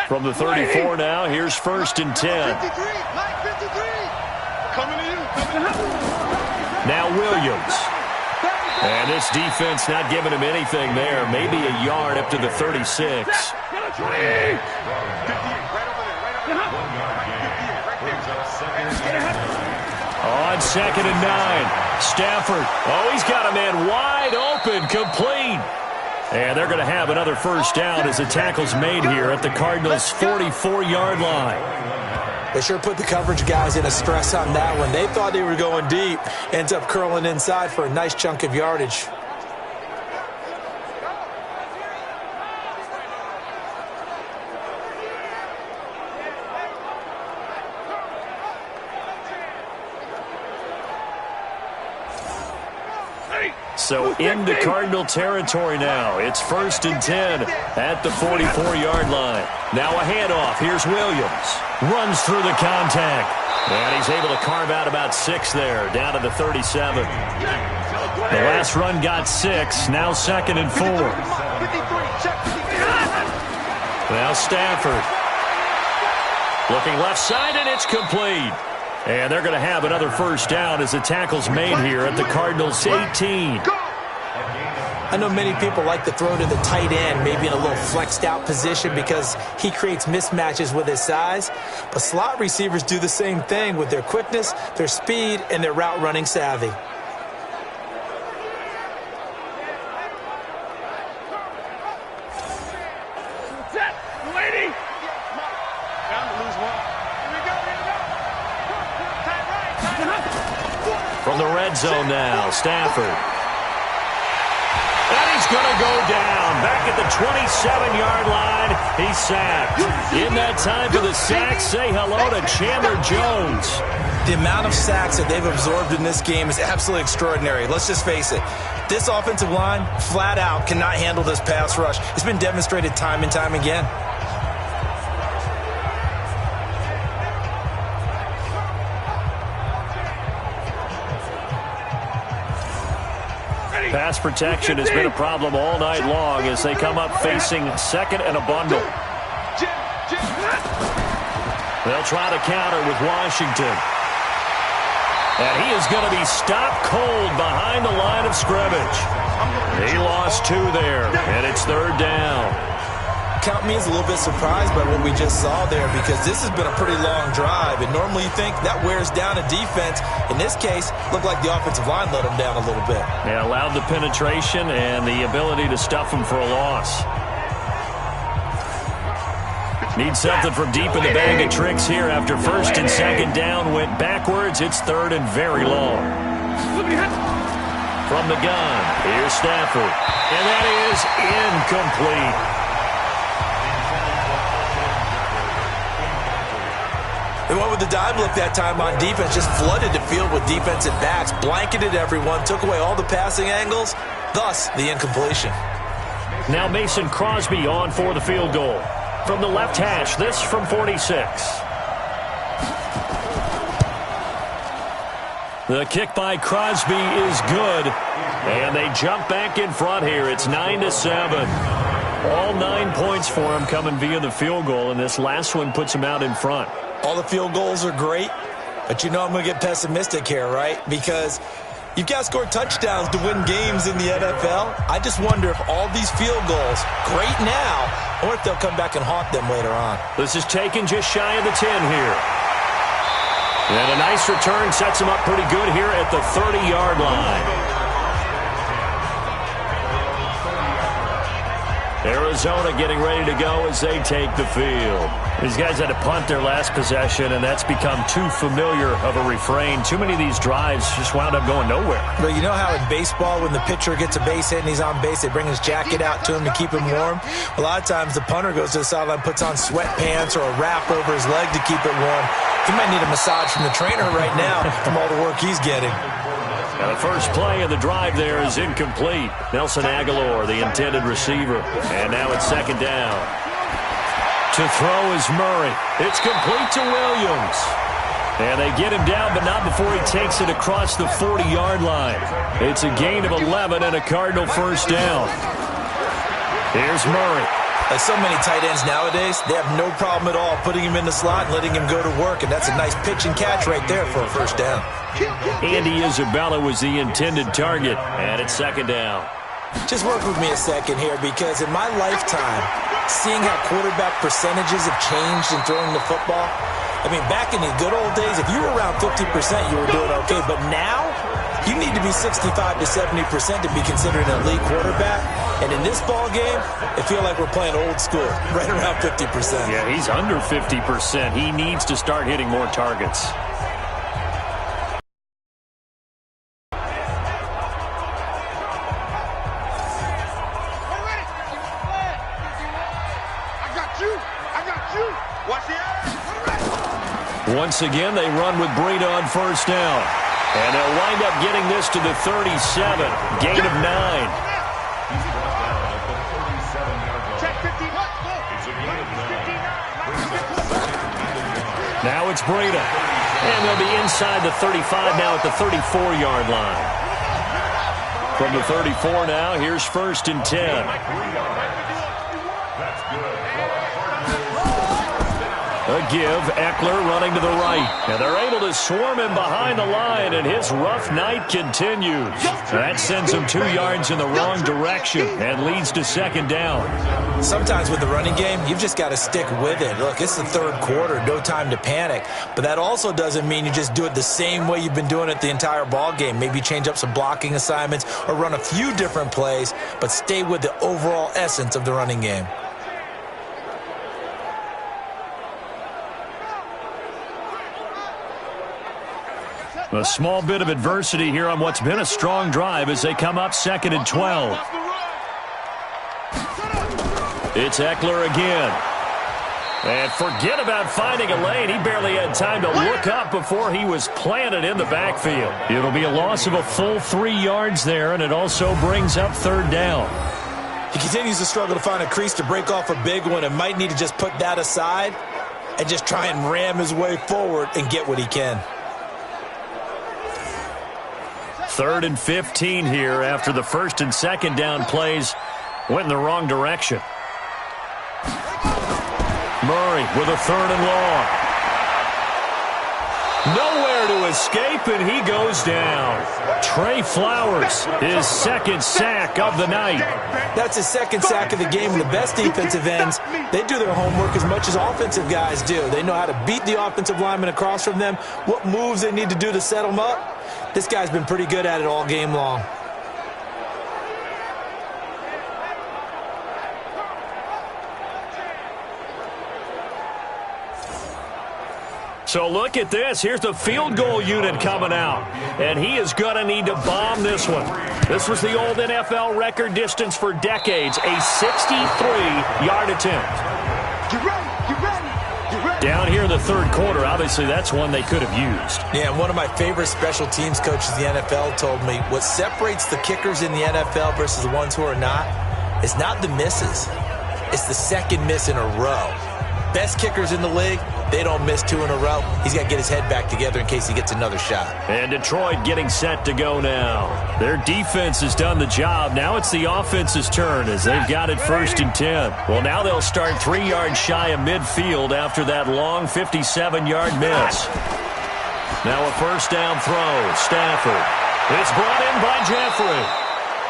From the 34 now, here's 1st and 10. Now Williams. And this defense not giving him anything there. Maybe a yard up to the 36. On 2nd and 9. Stafford. Oh, he's got a man wide open, complete. And they're going to have another first down as the tackle's made here at the Cardinals' 44-yard line. They sure put the coverage guys in a stress on that one. They thought they were going deep. Ends up curling inside for a nice chunk of yardage. So into Cardinal territory now. It's 1st and 10 at the 44-yard line. Now a handoff. Here's Williams. Runs through the contact. And he's able to carve out about 6 there, down to the 37. The last run got 6. Now 2nd and 4. Now Stafford. Looking left side, and it's complete. And they're going to have another first down as the tackle's made here at the Cardinals' 18. I know many people like to throw to the tight end, maybe in a little flexed out position because he creates mismatches with his size. But slot receivers do the same thing with their quickness, their speed, and their route running savvy. From the red zone now, Stafford. And he's going to go down. Back at the 27-yard line, he's sacked. In that time for the sack, say hello to Chandler Jones. The amount of sacks that they've absorbed in this game is absolutely extraordinary. Let's just face it. This offensive line, flat out, cannot handle this pass rush. It's been demonstrated time and time again. Pass protection has been a problem all night long as they come up facing 2nd and a bundle. They'll try to counter with Washington. And he is going to be stopped cold behind the line of scrimmage. He lost 2 there, and it's 3rd down. Count me as a little bit surprised by what we just saw there because this has been a pretty long drive, and normally you think that wears down a defense. In this case, looked like the offensive line let them down a little bit. Yeah, allowed the penetration and the ability to stuff them for a loss. Need something from deep in the bag of tricks here after 1st and 2nd down. Went backwards. It's 3rd and very long. From the gun, here's Stafford. And that is incomplete. They went with the dime look that time on defense, just flooded the field with defensive backs, blanketed everyone, took away all the passing angles, thus the incompletion. Now Mason Crosby on for the field goal. From the left hash, this from 46. The kick by Crosby is good, and they jump back in front here. It's 9-7. All 9 points for him coming via the field goal, and this last one puts him out in front. All the field goals are great, but you know I'm going to get pessimistic here, right? Because you've got to score touchdowns to win games in the NFL. I just wonder if all these field goals, great now, or if they'll come back and haunt them later on. This is taken just shy of the 10 here. And a nice return sets him up pretty good here at the 30-yard line. Arizona getting ready to go as they take the field. These guys had to punt their last possession, and that's become too familiar of a refrain. Too many of these drives just wound up going nowhere. But you know how in baseball, when the pitcher gets a base hit and he's on base, they bring his jacket out to him to keep him warm? A lot of times the punter goes to the sideline, puts on sweatpants or a wrap over his leg to keep it warm. He might need a massage from the trainer right now from all the work he's getting. Now the first play of the drive there is incomplete. Nelson Aguilar, the intended receiver. And now it's second down. To throw is Murray. It's complete to Williams. And they get him down, but not before he takes it across the 40-yard line. It's a gain of 11 and a Cardinal first down. Here's Murray. Like so many tight ends nowadays, they have no problem at all putting him in the slot and letting him go to work, and that's a nice pitch and catch right there for a first down. Andy Isabella was the intended target, and it's second down. Just work with me a second here, because in my lifetime, seeing how quarterback percentages have changed in throwing the football, I mean, back in the good old days, if you were around 50%, you were doing okay. But now, you need to be 65 to 70% to be considered an elite quarterback. And in this ball game, I feel like we're playing old school, right around 50%. Yeah, he's under 50%. He needs to start hitting more targets. Once again, they run with Breida on first down. And they'll wind up getting this to the 37. Gain of 9. Now it's Breida. And they'll be inside the 35 now at the 34-yard line. From the 34 now, here's first and 10. A give, Eckler running to the right. And they're able to swarm him behind the line, and his rough night continues. That sends him 2 yards in the wrong direction and leads to second down. Sometimes with the running game, you've just got to stick with it. Look, it's the third quarter, no time to panic. But that also doesn't mean you just do it the same way you've been doing it the entire ball game. Maybe change up some blocking assignments or run a few different plays, but stay with the overall essence of the running game. A small bit of adversity here on what's been a strong drive as they come up second and 12. It's Eckler again. And forget about finding a lane. He barely had time to look up before he was planted in the backfield. It'll be a loss of a full 3 yards there, and it also brings up third down. He continues to struggle to find a crease to break off a big one and might need to just put that aside and just try and ram his way forward and get what he can. Third and 15 here after the first and second down plays went in the wrong direction. Murray with a third and long. Nowhere to escape, and he goes down. Trey Flowers, his second sack of the night. That's his second sack of the game, and the best defensive ends, they do their homework as much as offensive guys do. They know how to beat the offensive lineman across from them, what moves they need to do to set them up. This guy's been pretty good at it all game long. So look at this. Here's the field goal unit coming out. And he is going to need to bomb this one. This was the old NFL record distance for decades, a 63-yard attempt. Get ready, get ready, get ready. Down here in the third quarter, obviously that's one they could have used. Yeah, one of my favorite special teams coaches in the NFL told me what separates the kickers in the NFL versus the ones who are not is not the misses. It's the second miss in a row. Best kickers in the league, they don't miss 2 in a row. He's got to get his head back together in case he gets another shot. And Detroit getting set to go now. Their defense has done the job. Now it's the offense's turn as they've got it first and 10. Well, now they'll start 3 yards shy of midfield after that long 57-yard miss. Now a first down throw. Stafford. It's brought in by Jeffrey.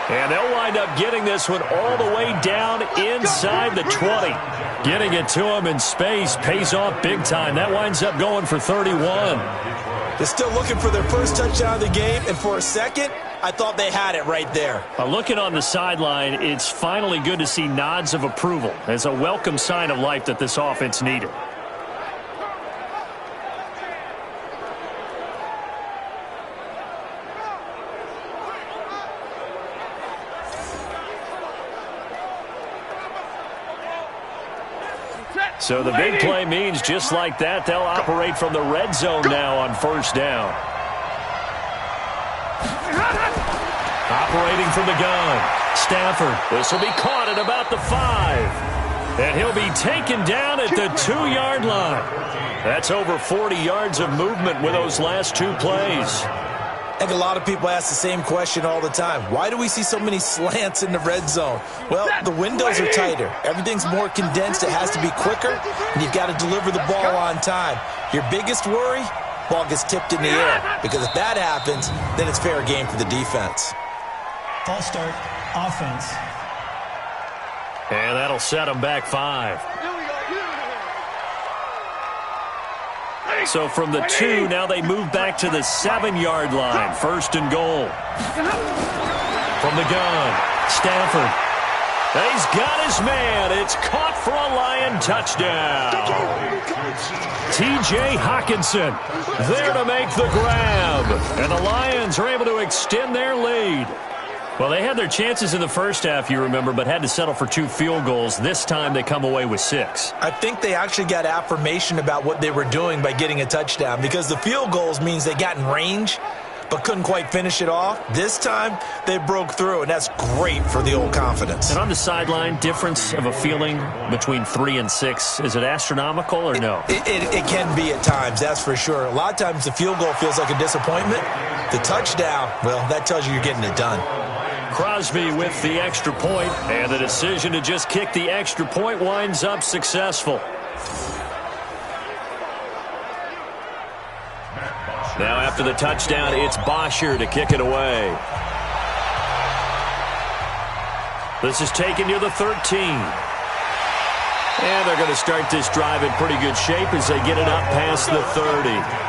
And they'll wind up getting this one all the way down inside the 20. Getting it to him in space pays off big time. That winds up going for 31. They're still looking for their first touchdown of the game, and for a second, I thought they had it right there. Looking on the sideline, it's finally good to see nods of approval as a welcome sign of life that this offense needed. So the big play means just like that, they'll operate from the red zone now on first down. Operating from the gun. Stafford. This will be caught at about the 5. And he'll be taken down at the 2-yard line. That's over 40 yards of movement with those last 2 plays. I think a lot of people ask the same question all the time. Why do we see so many slants in the red zone? Well, the windows are tighter. Everything's more condensed. It has to be quicker, and you've got to deliver the ball on time. Your biggest worry? Ball gets tipped in the air, because if that happens, then it's fair game for the defense. False start, offense. And that'll set them back 5. So from the 2, now they move back to the 7-yard line. First and goal. From the gun, Stafford. He's got his man. It's caught for a Lion touchdown. T.J. Hockenson there to make the grab. And the Lions are able to extend their lead. Well, they had their chances in the first half, you remember, but had to settle for 2 field goals. This time they come away with 6. I think they actually got affirmation about what they were doing by getting a touchdown, because the field goals means they got in range but couldn't quite finish it off. This time they broke through, and that's great for the old confidence. And on the sideline, difference of a feeling between 3 and 6, is it astronomical or no? It can be at times, that's for sure. A lot of times the field goal feels like a disappointment. The touchdown, well, that tells you you're getting it done. Crosby with the extra point, and the decision to just kick the extra point winds up successful. Now after the touchdown, it's Bosher to kick it away. This is taken near the 13. And they're going to start this drive in pretty good shape as they get it up past the 30.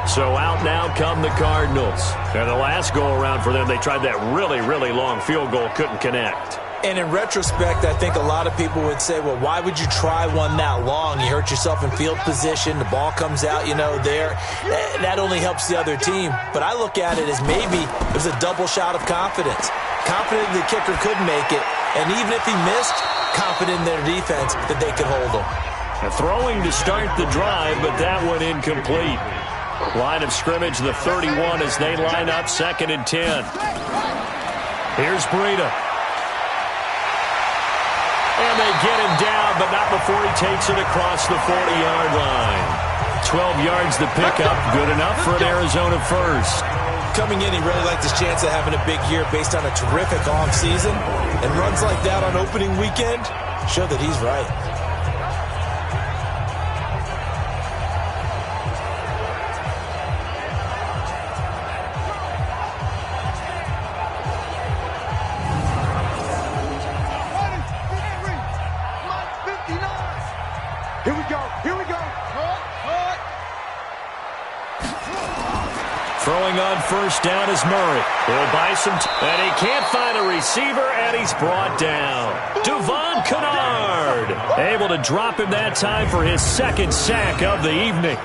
So out now come the Cardinals. And the last go-around for them, they tried that really, really long field goal, couldn't connect. And in retrospect, I think a lot of people would say, well, why would you try one that long? You hurt yourself in field position. The ball comes out, there. That only helps the other team. But I look at it as maybe it was a double shot of confidence. Confident the kicker could make it. And even if he missed, confident in their defense that they could hold him. Throwing to start the drive, but that one incomplete. Line of scrimmage, the 31 as they line up 2nd and 10. Here's Breida. And they get him down, but not before he takes it across the 40-yard line. 12 yards to pick up, good enough for an Arizona first. Coming in, he really liked his chance of having a big year based on a terrific offseason. And runs like that on opening weekend show that he's right. Throwing on first down is Murray. He'll buy some and he can't find a receiver, and he's brought down. Devon Kennard able to drop him that time for his 2nd sack of the evening.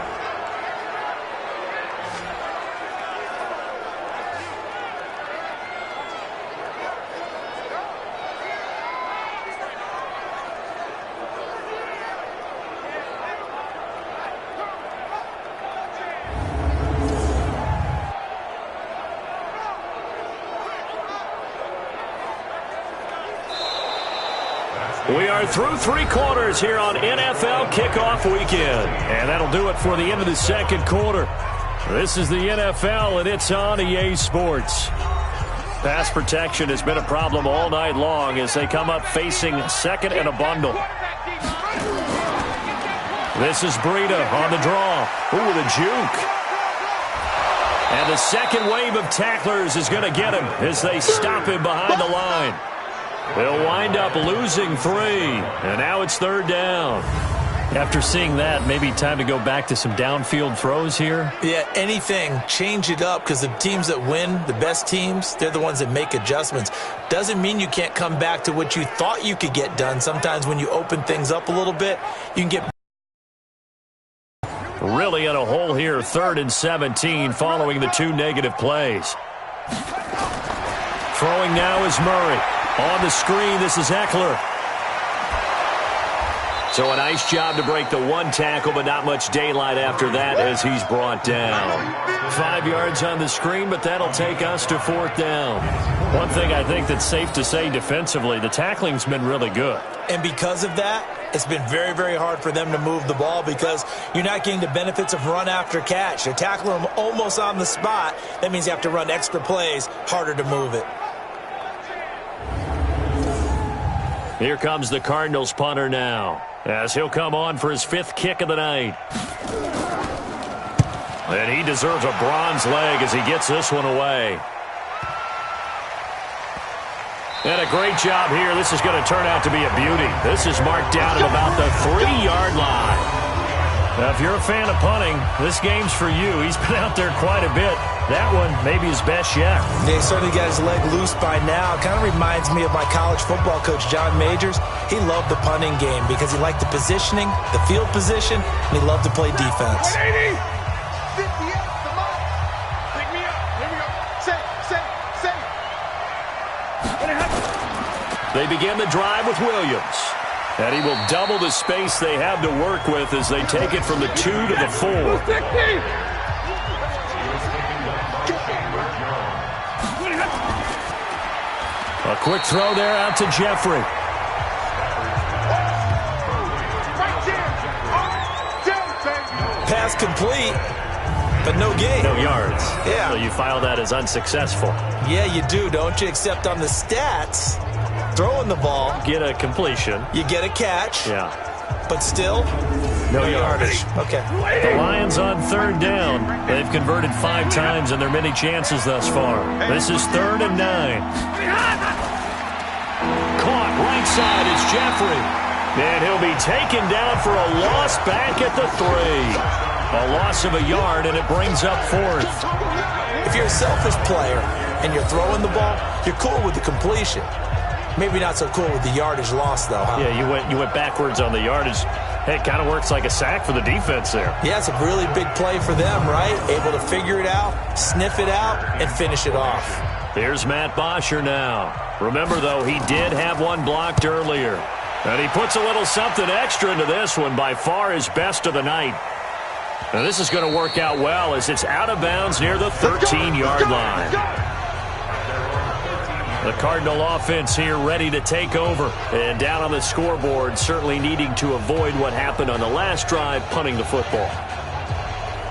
We are through 3 quarters here on NFL Kickoff Weekend. And that'll do it for the end of the 2nd quarter. This is the NFL, and it's on EA Sports. Pass protection has been a problem all night long as they come up facing 2nd and a bundle. This is Breida on the draw. Ooh, with a juke. And the second wave of tacklers is going to get him as they stop him behind the line. They'll wind up losing 3, and now it's 3rd down. After seeing that, maybe time to go back to some downfield throws here. Yeah, anything. Change it up, because the teams that win, the best teams, they're the ones that make adjustments. Doesn't mean you can't come back to what you thought you could get done. Sometimes when you open things up a little bit, you can get... Really in a hole here, 3rd and 17 following the 2 negative plays. Throwing now is Murray. On the screen, this is Eckler. So a nice job to break the 1 tackle, but not much daylight after that as he's brought down. 5 yards on the screen, but that'll take us to 4th down. One thing I think that's safe to say defensively, the tackling's been really good. And because of that, it's been very, very hard for them to move the ball because you're not getting the benefits of run after catch. They're tackling them almost on the spot. That means you have to run extra plays, harder to move it. Here comes the Cardinals punter now, as he'll come on for his 5th kick of the night. And he deserves a bronze leg as he gets this one away. And a great job here. This is going to turn out to be a beauty. This is marked down at about the 3-yard line. Now, if you're a fan of punting, this game's for you. He's been out there quite a bit. That one may be his best yet. They certainly got his leg loose by now. It kind of reminds me of my college football coach, John Majors. He loved the punting game because he liked the positioning, the field position, and he loved to play defense. 180. 58. Come on. Pick me up. Here we go. Say. They begin the drive with Williams. And he will double the space they have to work with as they take it from the 2 to the 4. A quick throw there out to Jeffrey. Pass complete, but no gain. No yards. Yeah. So you file that as unsuccessful. Yeah, you do, don't you? Except on the stats, throwing the ball, Get a completion. you get a catch, Yeah. but still, no yardage. Okay. The Lions on 3rd down. They've converted 5 times in their many chances thus far. This is 3rd and 9. Caught right side is Jeffrey. And he'll be taken down for a loss back at the 3. A loss of a yard, and it brings up 4th. If you're a selfish player and you're throwing the ball, you're cool with the completion. Maybe not so cool with the yardage loss, though, huh? Yeah, you went backwards on the yardage. Hey, it kind of works like a sack for the defense there. Yeah, it's a really big play for them, right? Able to figure it out, sniff it out, and finish it off. Here's Matt Bosher now. Remember, though, he did have one blocked earlier. And he puts a little something extra into this one, by far his best of the night. Now, this is going to work out well as it's out of bounds near the 13-yard line. The Cardinal offense here ready to take over. And down on the scoreboard, certainly needing to avoid what happened on the last drive, punting the football.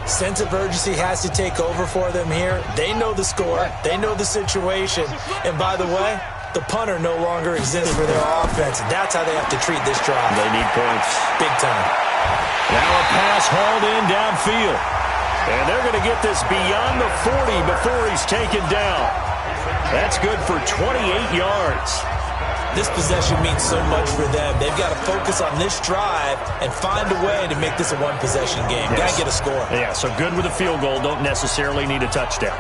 Sense of urgency has to take over for them here. They know the score. They know the situation. And by the way, the punter no longer exists for their offense. That's how they have to treat this drive. They need points. Big time. Now a pass hauled in downfield. And they're going to get this beyond the 40 before he's taken down. That's good for 28 yards. This possession means so much for them. They've got to focus on this drive and find a way to make this a one-possession game. Yes. Got to get a score. Yeah, so good with a field goal. Don't necessarily need a touchdown.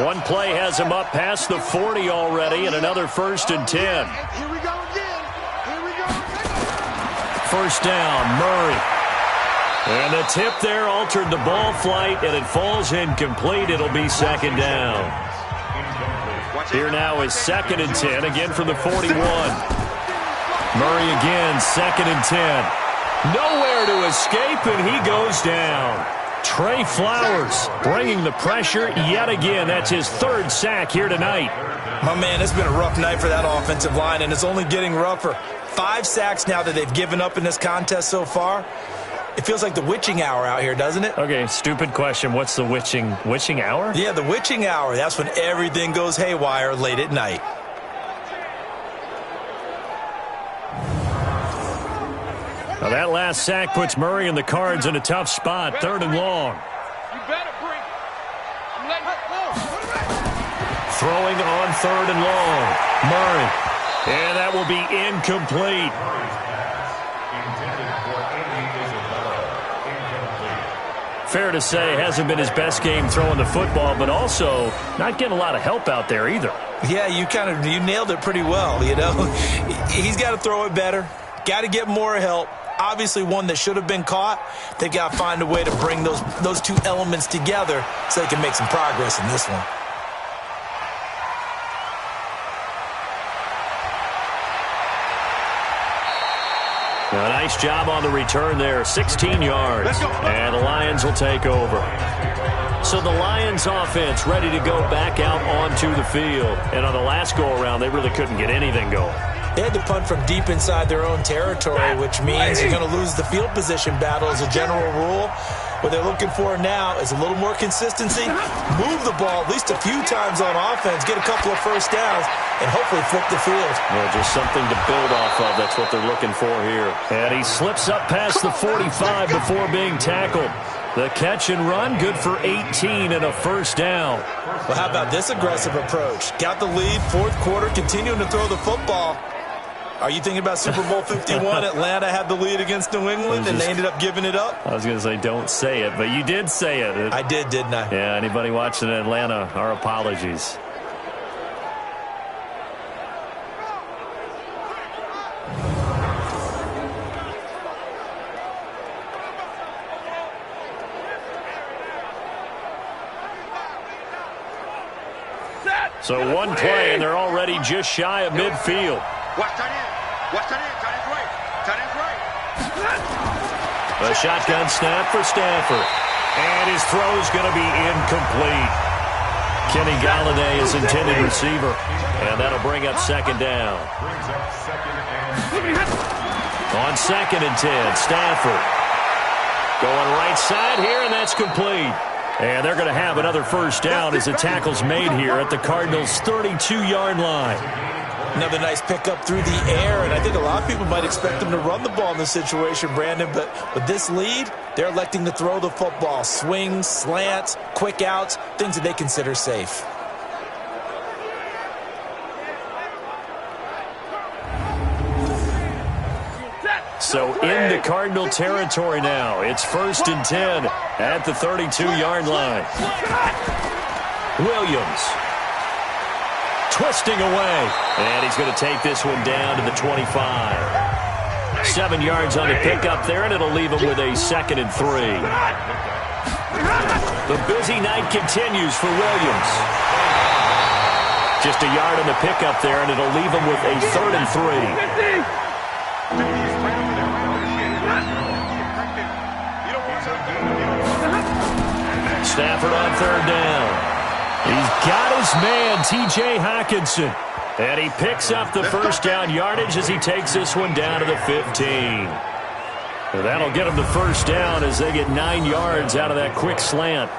One play has him up past the 40 already, and another 1st and 10. Here we go again. Here we go. 1st down, Murray. And the tip there altered the ball flight, and it falls incomplete. It'll be 2nd down. Here now is 2nd and 10, again from the 41. Murray again, 2nd and 10. Nowhere to escape, and he goes down. Trey Flowers bringing the pressure yet again. That's his 3rd sack here tonight. My man, it's been a rough night for that offensive line, and it's only getting rougher. 5 sacks now that they've given up in this contest so far. It feels like the witching hour out here, doesn't it? Okay, stupid question. What's the witching hour? Yeah, the witching hour. That's when everything goes haywire late at night. Now that last sack puts Murray and the Cards in a tough spot. 3rd and long. You better bring. I'm letting it go. throwing on 3rd and long. Murray. And that will be incomplete. Fair to say, hasn't been his best game throwing the football, but also not getting a lot of help out there either. Yeah, you nailed it pretty well, you know. He's got to throw it better. Got to get more help. Obviously one that should have been caught. They've got to find a way to bring those two elements together so they can make some progress in this one. A nice job on the return there, 16 yards. And the Lions will take over. So the Lions offense ready to go back out onto the field. And on the last go-around, they really couldn't get anything going. They had to punt from deep inside their own territory, which means you're going to lose the field position battle as a general rule. What they're looking for now is a little more consistency, move the ball at least a few times on offense, get a couple of first downs, and hopefully flip the field. Well, just something to build off of. That's what they're looking for here. And he slips up past the 45 before being tackled. The catch and run, good for 18 and a first down. Well, how about this aggressive approach? Got the lead, fourth quarter, continuing to throw the football. Are you thinking about Super Bowl 51? Atlanta had the lead against New England, and they ended up giving it up? I was going to say don't say it, but you did say it. I did, didn't I? Yeah, anybody watching in Atlanta, our apologies. So one play, and they're already just shy of midfield. Watch that in. Watch that in. Tight end's right. Tight end's right. A shotgun snap for Stafford. And his throw's going to be incomplete. Kenny Galladay is intended receiver. And that'll bring up second down. On 2nd and 10, Stafford. Going right side here, and that's complete. And they're going to have another first down as the tackle's made here at the Cardinals' 32-yard line. Another nice pickup through the air, and I think a lot of people might expect them to run the ball in this situation, Brandon, but with this lead, they're electing to throw the football. Swings, slants, quick outs, things that they consider safe. So into Cardinal territory now. It's 1st and 10 at the 32-yard line. Williams. Twisting away. And he's going to take this one down to the 25. 7 yards on the pickup there, and it'll leave him with a 2nd and 3. The busy night continues for Williams. Just a yard on the pickup there, and it'll leave him with a 3rd and 3. Stafford on 3rd down. He's got his man, T.J. Hockenson. And he picks up the first down yardage as he takes this one down to the 15. Well, that'll get him the first down as they get 9 yards out of that quick slant.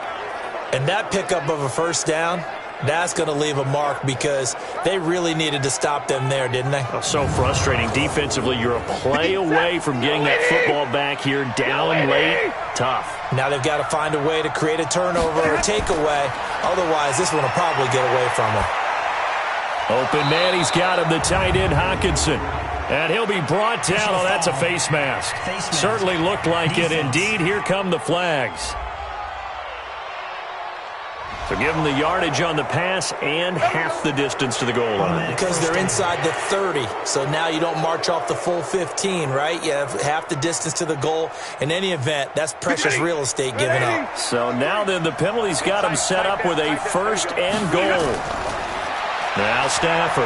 And that pickup of a first down, that's going to leave a mark because they really needed to stop them there, didn't they? Oh, so frustrating. Defensively, you're a play away from getting that football back here down late. Tough. Now they've got to find a way to create a turnover or a takeaway. Otherwise, this one will probably get away from them. Open man, he's got him, the tight end, Hockenson. And he'll be brought down. Oh, that's a face mask. Certainly looked like it. Indeed, here come the flags. So give them the yardage on the pass and half the distance to the goal line. Because they're inside the 30, so now you don't march off the full 15, right? You have half the distance to the goal. In any event, that's precious real estate given up. So now then the penalty's got them set up with a 1st and goal. Now Stafford.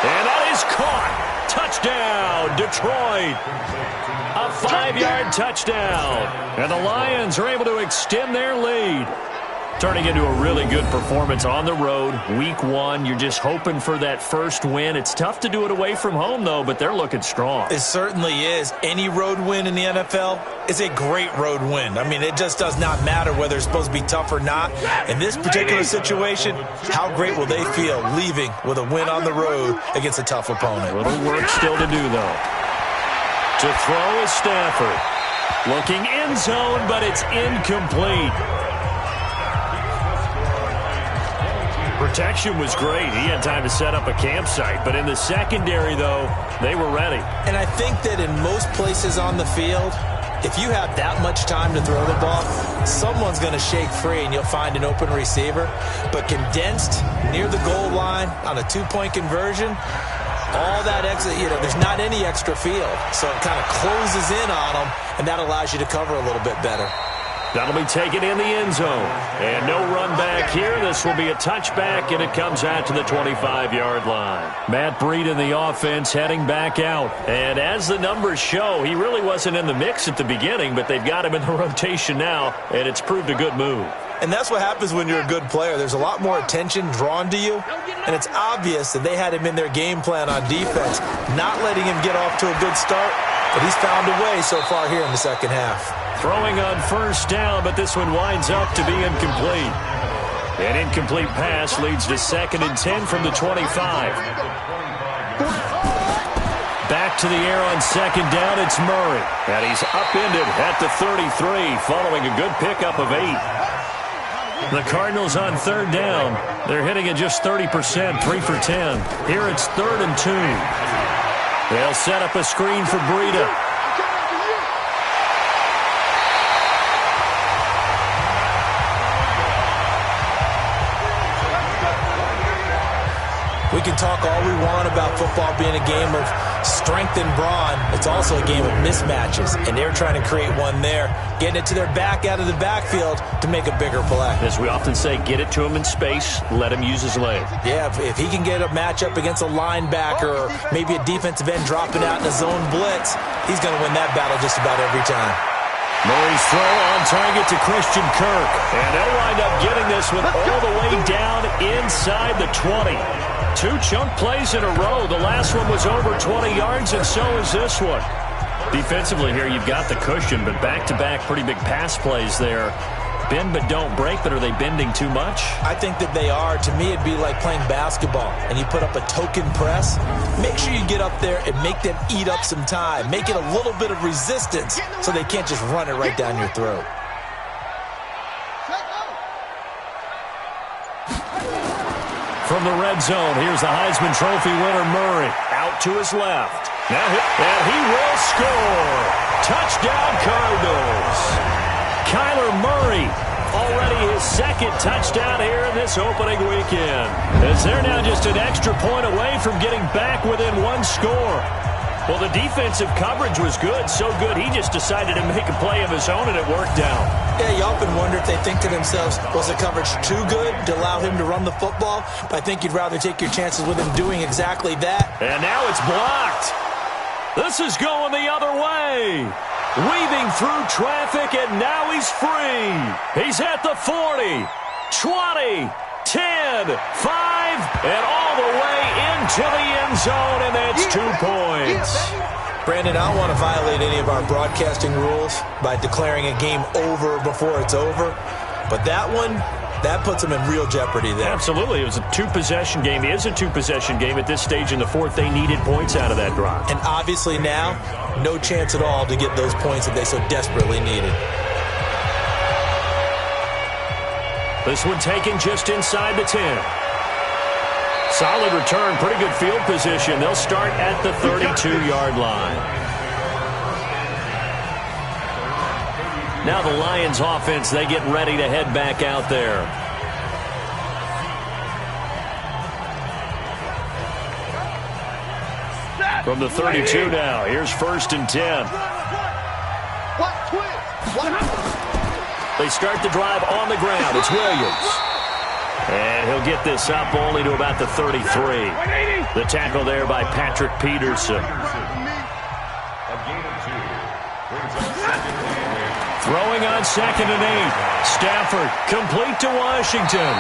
And that is caught. Touchdown, Detroit. A 5-yard touchdown. And the Lions are able to extend their lead. Turning into a really good performance on the road. Week 1, you're just hoping for that first win. It's tough to do it away from home, though, but they're looking strong. It certainly is. Any road win in the NFL is a great road win. I mean, it just does not matter whether it's supposed to be tough or not. In this particular situation, how great will they feel leaving with a win on the road against a tough opponent? A little work still to do, though. To throw is Stafford. Looking end zone, but it's incomplete. protection was great. He had time to set up a campsite. But in the secondary, though, they were ready. And I think that in most places on the field, if you have that much time to throw the ball, someone's going to shake free and you'll find an open receiver. But condensed near the goal line on a two-point conversion, all that extra, there's not any extra field. So it kind of closes in on them, and that allows you to cover a little bit better. That'll be taken in the end zone. And no run back here. This will be a touchback, and it comes out to the 25-yard line. Matt Breed in the offense heading back out. And as the numbers show, he really wasn't in the mix at the beginning, but they've got him in the rotation now, and it's proved a good move. And that's what happens when you're a good player. There's a lot more attention drawn to you, and it's obvious that they had him in their game plan on defense, not letting him get off to a good start, but he's found a way so far here in the second half. Throwing on first down, but this one winds up to be incomplete. An incomplete pass leads to 2nd and 10 from the 25. Back to the air on 2nd down, it's Murray. And he's upended at the 33 following a good pickup of 8. The Cardinals on 3rd down. They're hitting at just 30%, 3 for 10. Here it's 3rd and 2. They'll set up a screen for Breida. We can talk all we want about football being a game of strength and brawn. It's also a game of mismatches, and they're trying to create one there, getting it to their back out of the backfield to make a bigger play. As we often say, get it to him in space, let him use his leg. Yeah, if he can get a matchup against a linebacker or maybe a defensive end dropping out in a zone blitz, he's going to win that battle just about every time. Murray's throw on target to Christian Kirk. And they'll wind up getting this one all the way down inside the 20. 2 chunk plays in a row. The last one was over 20 yards, and so is this one. Defensively here, you've got the cushion, but back-to-back pretty big pass plays there. Bend but don't break, but are they bending too much? I think that they are. To me, it'd be like playing basketball, and you put up a token press. Make sure you get up there and make them eat up some time. Make it a little bit of resistance so they can't just run it right down your throat. From the red zone, here's the Heisman Trophy winner, Murray. Out to his left. And he will score. Touchdown, Cardinals. Kyler Murray, already his 2nd touchdown here in this opening weekend. As they're now just an extra point away from getting back within 1 score. Well, the defensive coverage was good, so good he just decided to make a play of his own, and it worked out. Yeah, you often wonder if they think to themselves, was the coverage too good to allow him to run the football? But I think you'd rather take your chances with him doing exactly that. And now it's blocked. This is going the other way. Weaving through traffic, and now he's free. He's at the 40, 20, 10, 5, and all the way into the end zone, and that's 2 points. Brandon, I don't want to violate any of our broadcasting rules by declaring a game over before it's over, but that one, that puts them in real jeopardy there. Absolutely. It was a 2-possession game. It is a 2-possession game at this stage in the 4th. They needed points out of that drive. And obviously now, no chance at all to get those points that they so desperately needed. This one taken just inside the 10. Solid return, pretty good field position. They'll start at the 32-yard line. Now the Lions offense, they get ready to head back out there. From the 32 now, here's 1st and 10. They start the drive on the ground. It's Williams. And he'll get this up only to about the 33. The tackle there by Patrick Peterson. Throwing on 2nd and 8. Stafford complete to Washington.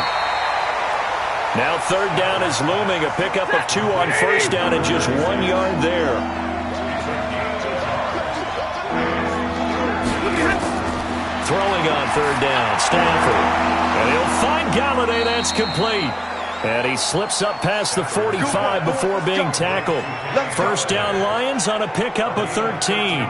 Now 3rd down is looming. A pickup of 2 on 1st down and just 1 yard there. Throwing on 3rd down, Stafford. And he'll find Galladay. That's complete. And he slips up past the 45 before being tackled. 1st down Lions on a pickup of 13.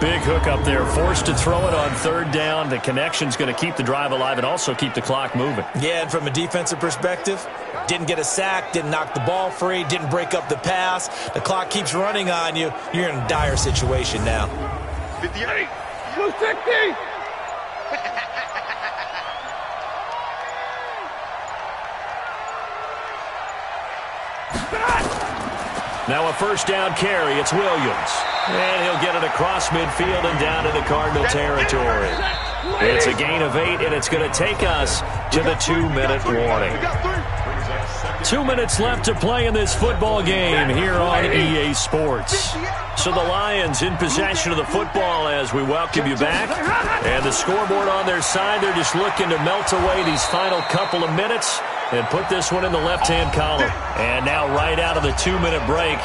Big hook up there, forced to throw it on third down. The connection's going to keep the drive alive and also keep the clock moving. Yeah, and from a defensive perspective, didn't get a sack, didn't knock the ball free, didn't break up the pass. The clock keeps running on you. You're in a dire situation now. 58, 260. Now a first down carry. It's Williams. And he'll get it across midfield and down into Cardinal territory. It's a gain of 8, and it's going to take us to the 2-minute warning. 2 minutes left to play in this football game here on EA Sports. So the Lions in possession of the football as we welcome you back. And the scoreboard on their side, they're just looking to melt away these final couple of minutes and put this one in the left-hand column. And now right out of the 2-minute break,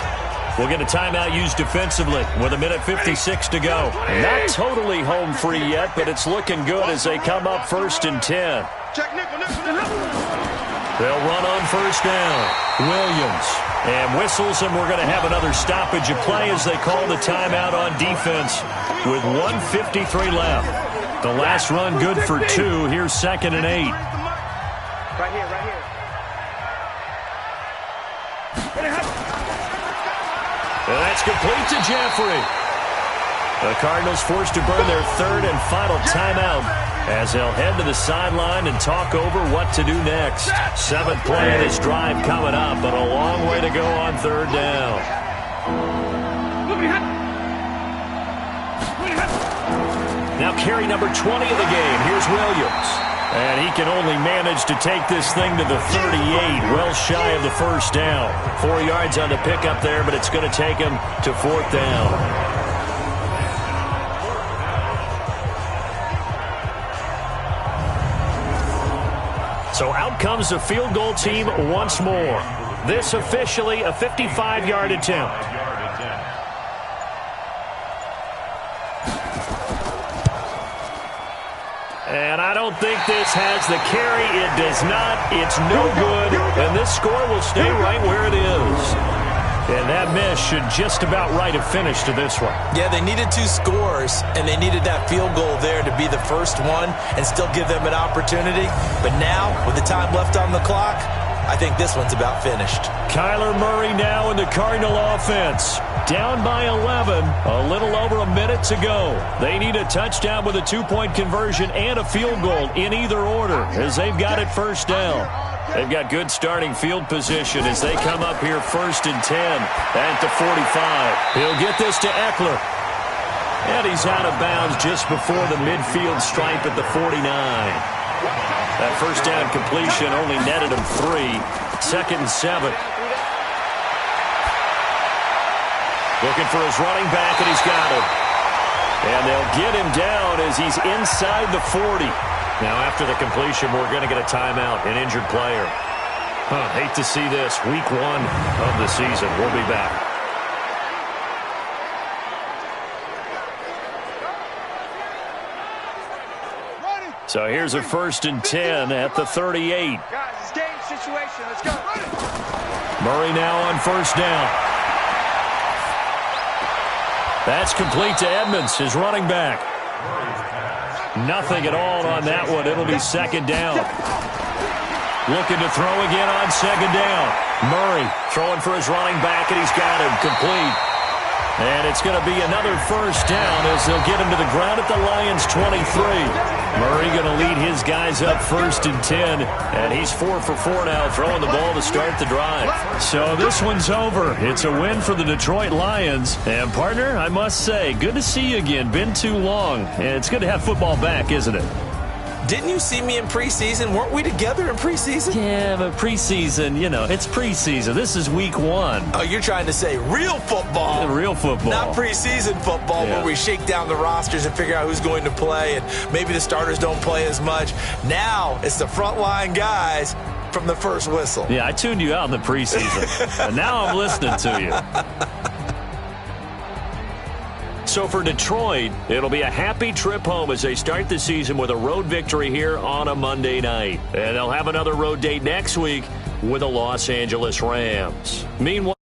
we'll get a timeout used defensively with 1:56 to go. Not totally home free yet, but it's looking good as they come up 1st and 10. They'll run on first down. Williams. And whistles, and we're going to have another stoppage of play as they call the timeout on defense with 1:53 left. The last run good for 2. Here's 2nd and 8. Right here, right here. And that's complete to Jeffrey. The Cardinals forced to burn their 3rd and final timeout as they'll head to the sideline and talk over what to do next. 7th play of this drive coming up, but a long way to go on 3rd down. Now carry number 20 of the game. Here's Williams. And he can only manage to take this thing to the 38, well shy of the first down. 4 yards on the pickup there, but it's going to take him to 4th down. So out comes the field goal team once more. This officially a 55-yard attempt. And I don't think this has the carry. It does not. It's no good. And this score will stay right where it is. And that miss should just about right a finish to this one. Yeah, they needed 2 scores, and they needed that field goal there to be the first one and still give them an opportunity. But now, with the time left on the clock, I think this one's about finished. Kyler Murray now in the Cardinal offense. Down by 11, a little over a minute to go. They need a touchdown with a 2-point conversion and a field goal in either order as they've got it first down. They've got good starting field position as they come up here 1st and 10 at the 45. He'll get this to Eckler. And he's out of bounds just before the midfield stripe at the 49. That first down completion only netted him 3. 2nd and 7. Looking for his running back, and he's got him. And they'll get him down as he's inside the 40. Now, after the completion, we're going to get a timeout, an injured player. Hate to see this. Week 1 of the season. We'll be back. So here's a 1st and 10 at the 38. Guys, it's game situation. Let's go. Murray now on first down. That's complete to Edmonds, his running back. Nothing at all on that one. It'll be 2nd down. Looking to throw again on 2nd down. Murray throwing for his running back, and he's got him complete. And it's going to be another first down as they'll get him to the ground at the Lions' 23. Murray going to lead his guys up 1st and 10. And he's 4 for 4 now, throwing the ball to start the drive. So this one's over. It's a win for the Detroit Lions. And, partner, I must say, good to see you again. Been too long. And it's good to have football back, isn't it? Didn't you see me in preseason? Weren't we together in preseason? Yeah, but preseason, you know, it's preseason. This is week 1. Oh, you're trying to say real football. Yeah, real football. Not preseason football where we shake down the rosters and figure out who's going to play, and maybe the starters don't play as much. Now it's the frontline guys from the first whistle. Yeah, I tuned you out in the preseason. And now I'm listening to you. So for Detroit, it'll be a happy trip home as they start the season with a road victory here on a Monday night. And they'll have another road date next week with the Los Angeles Rams. Meanwhile,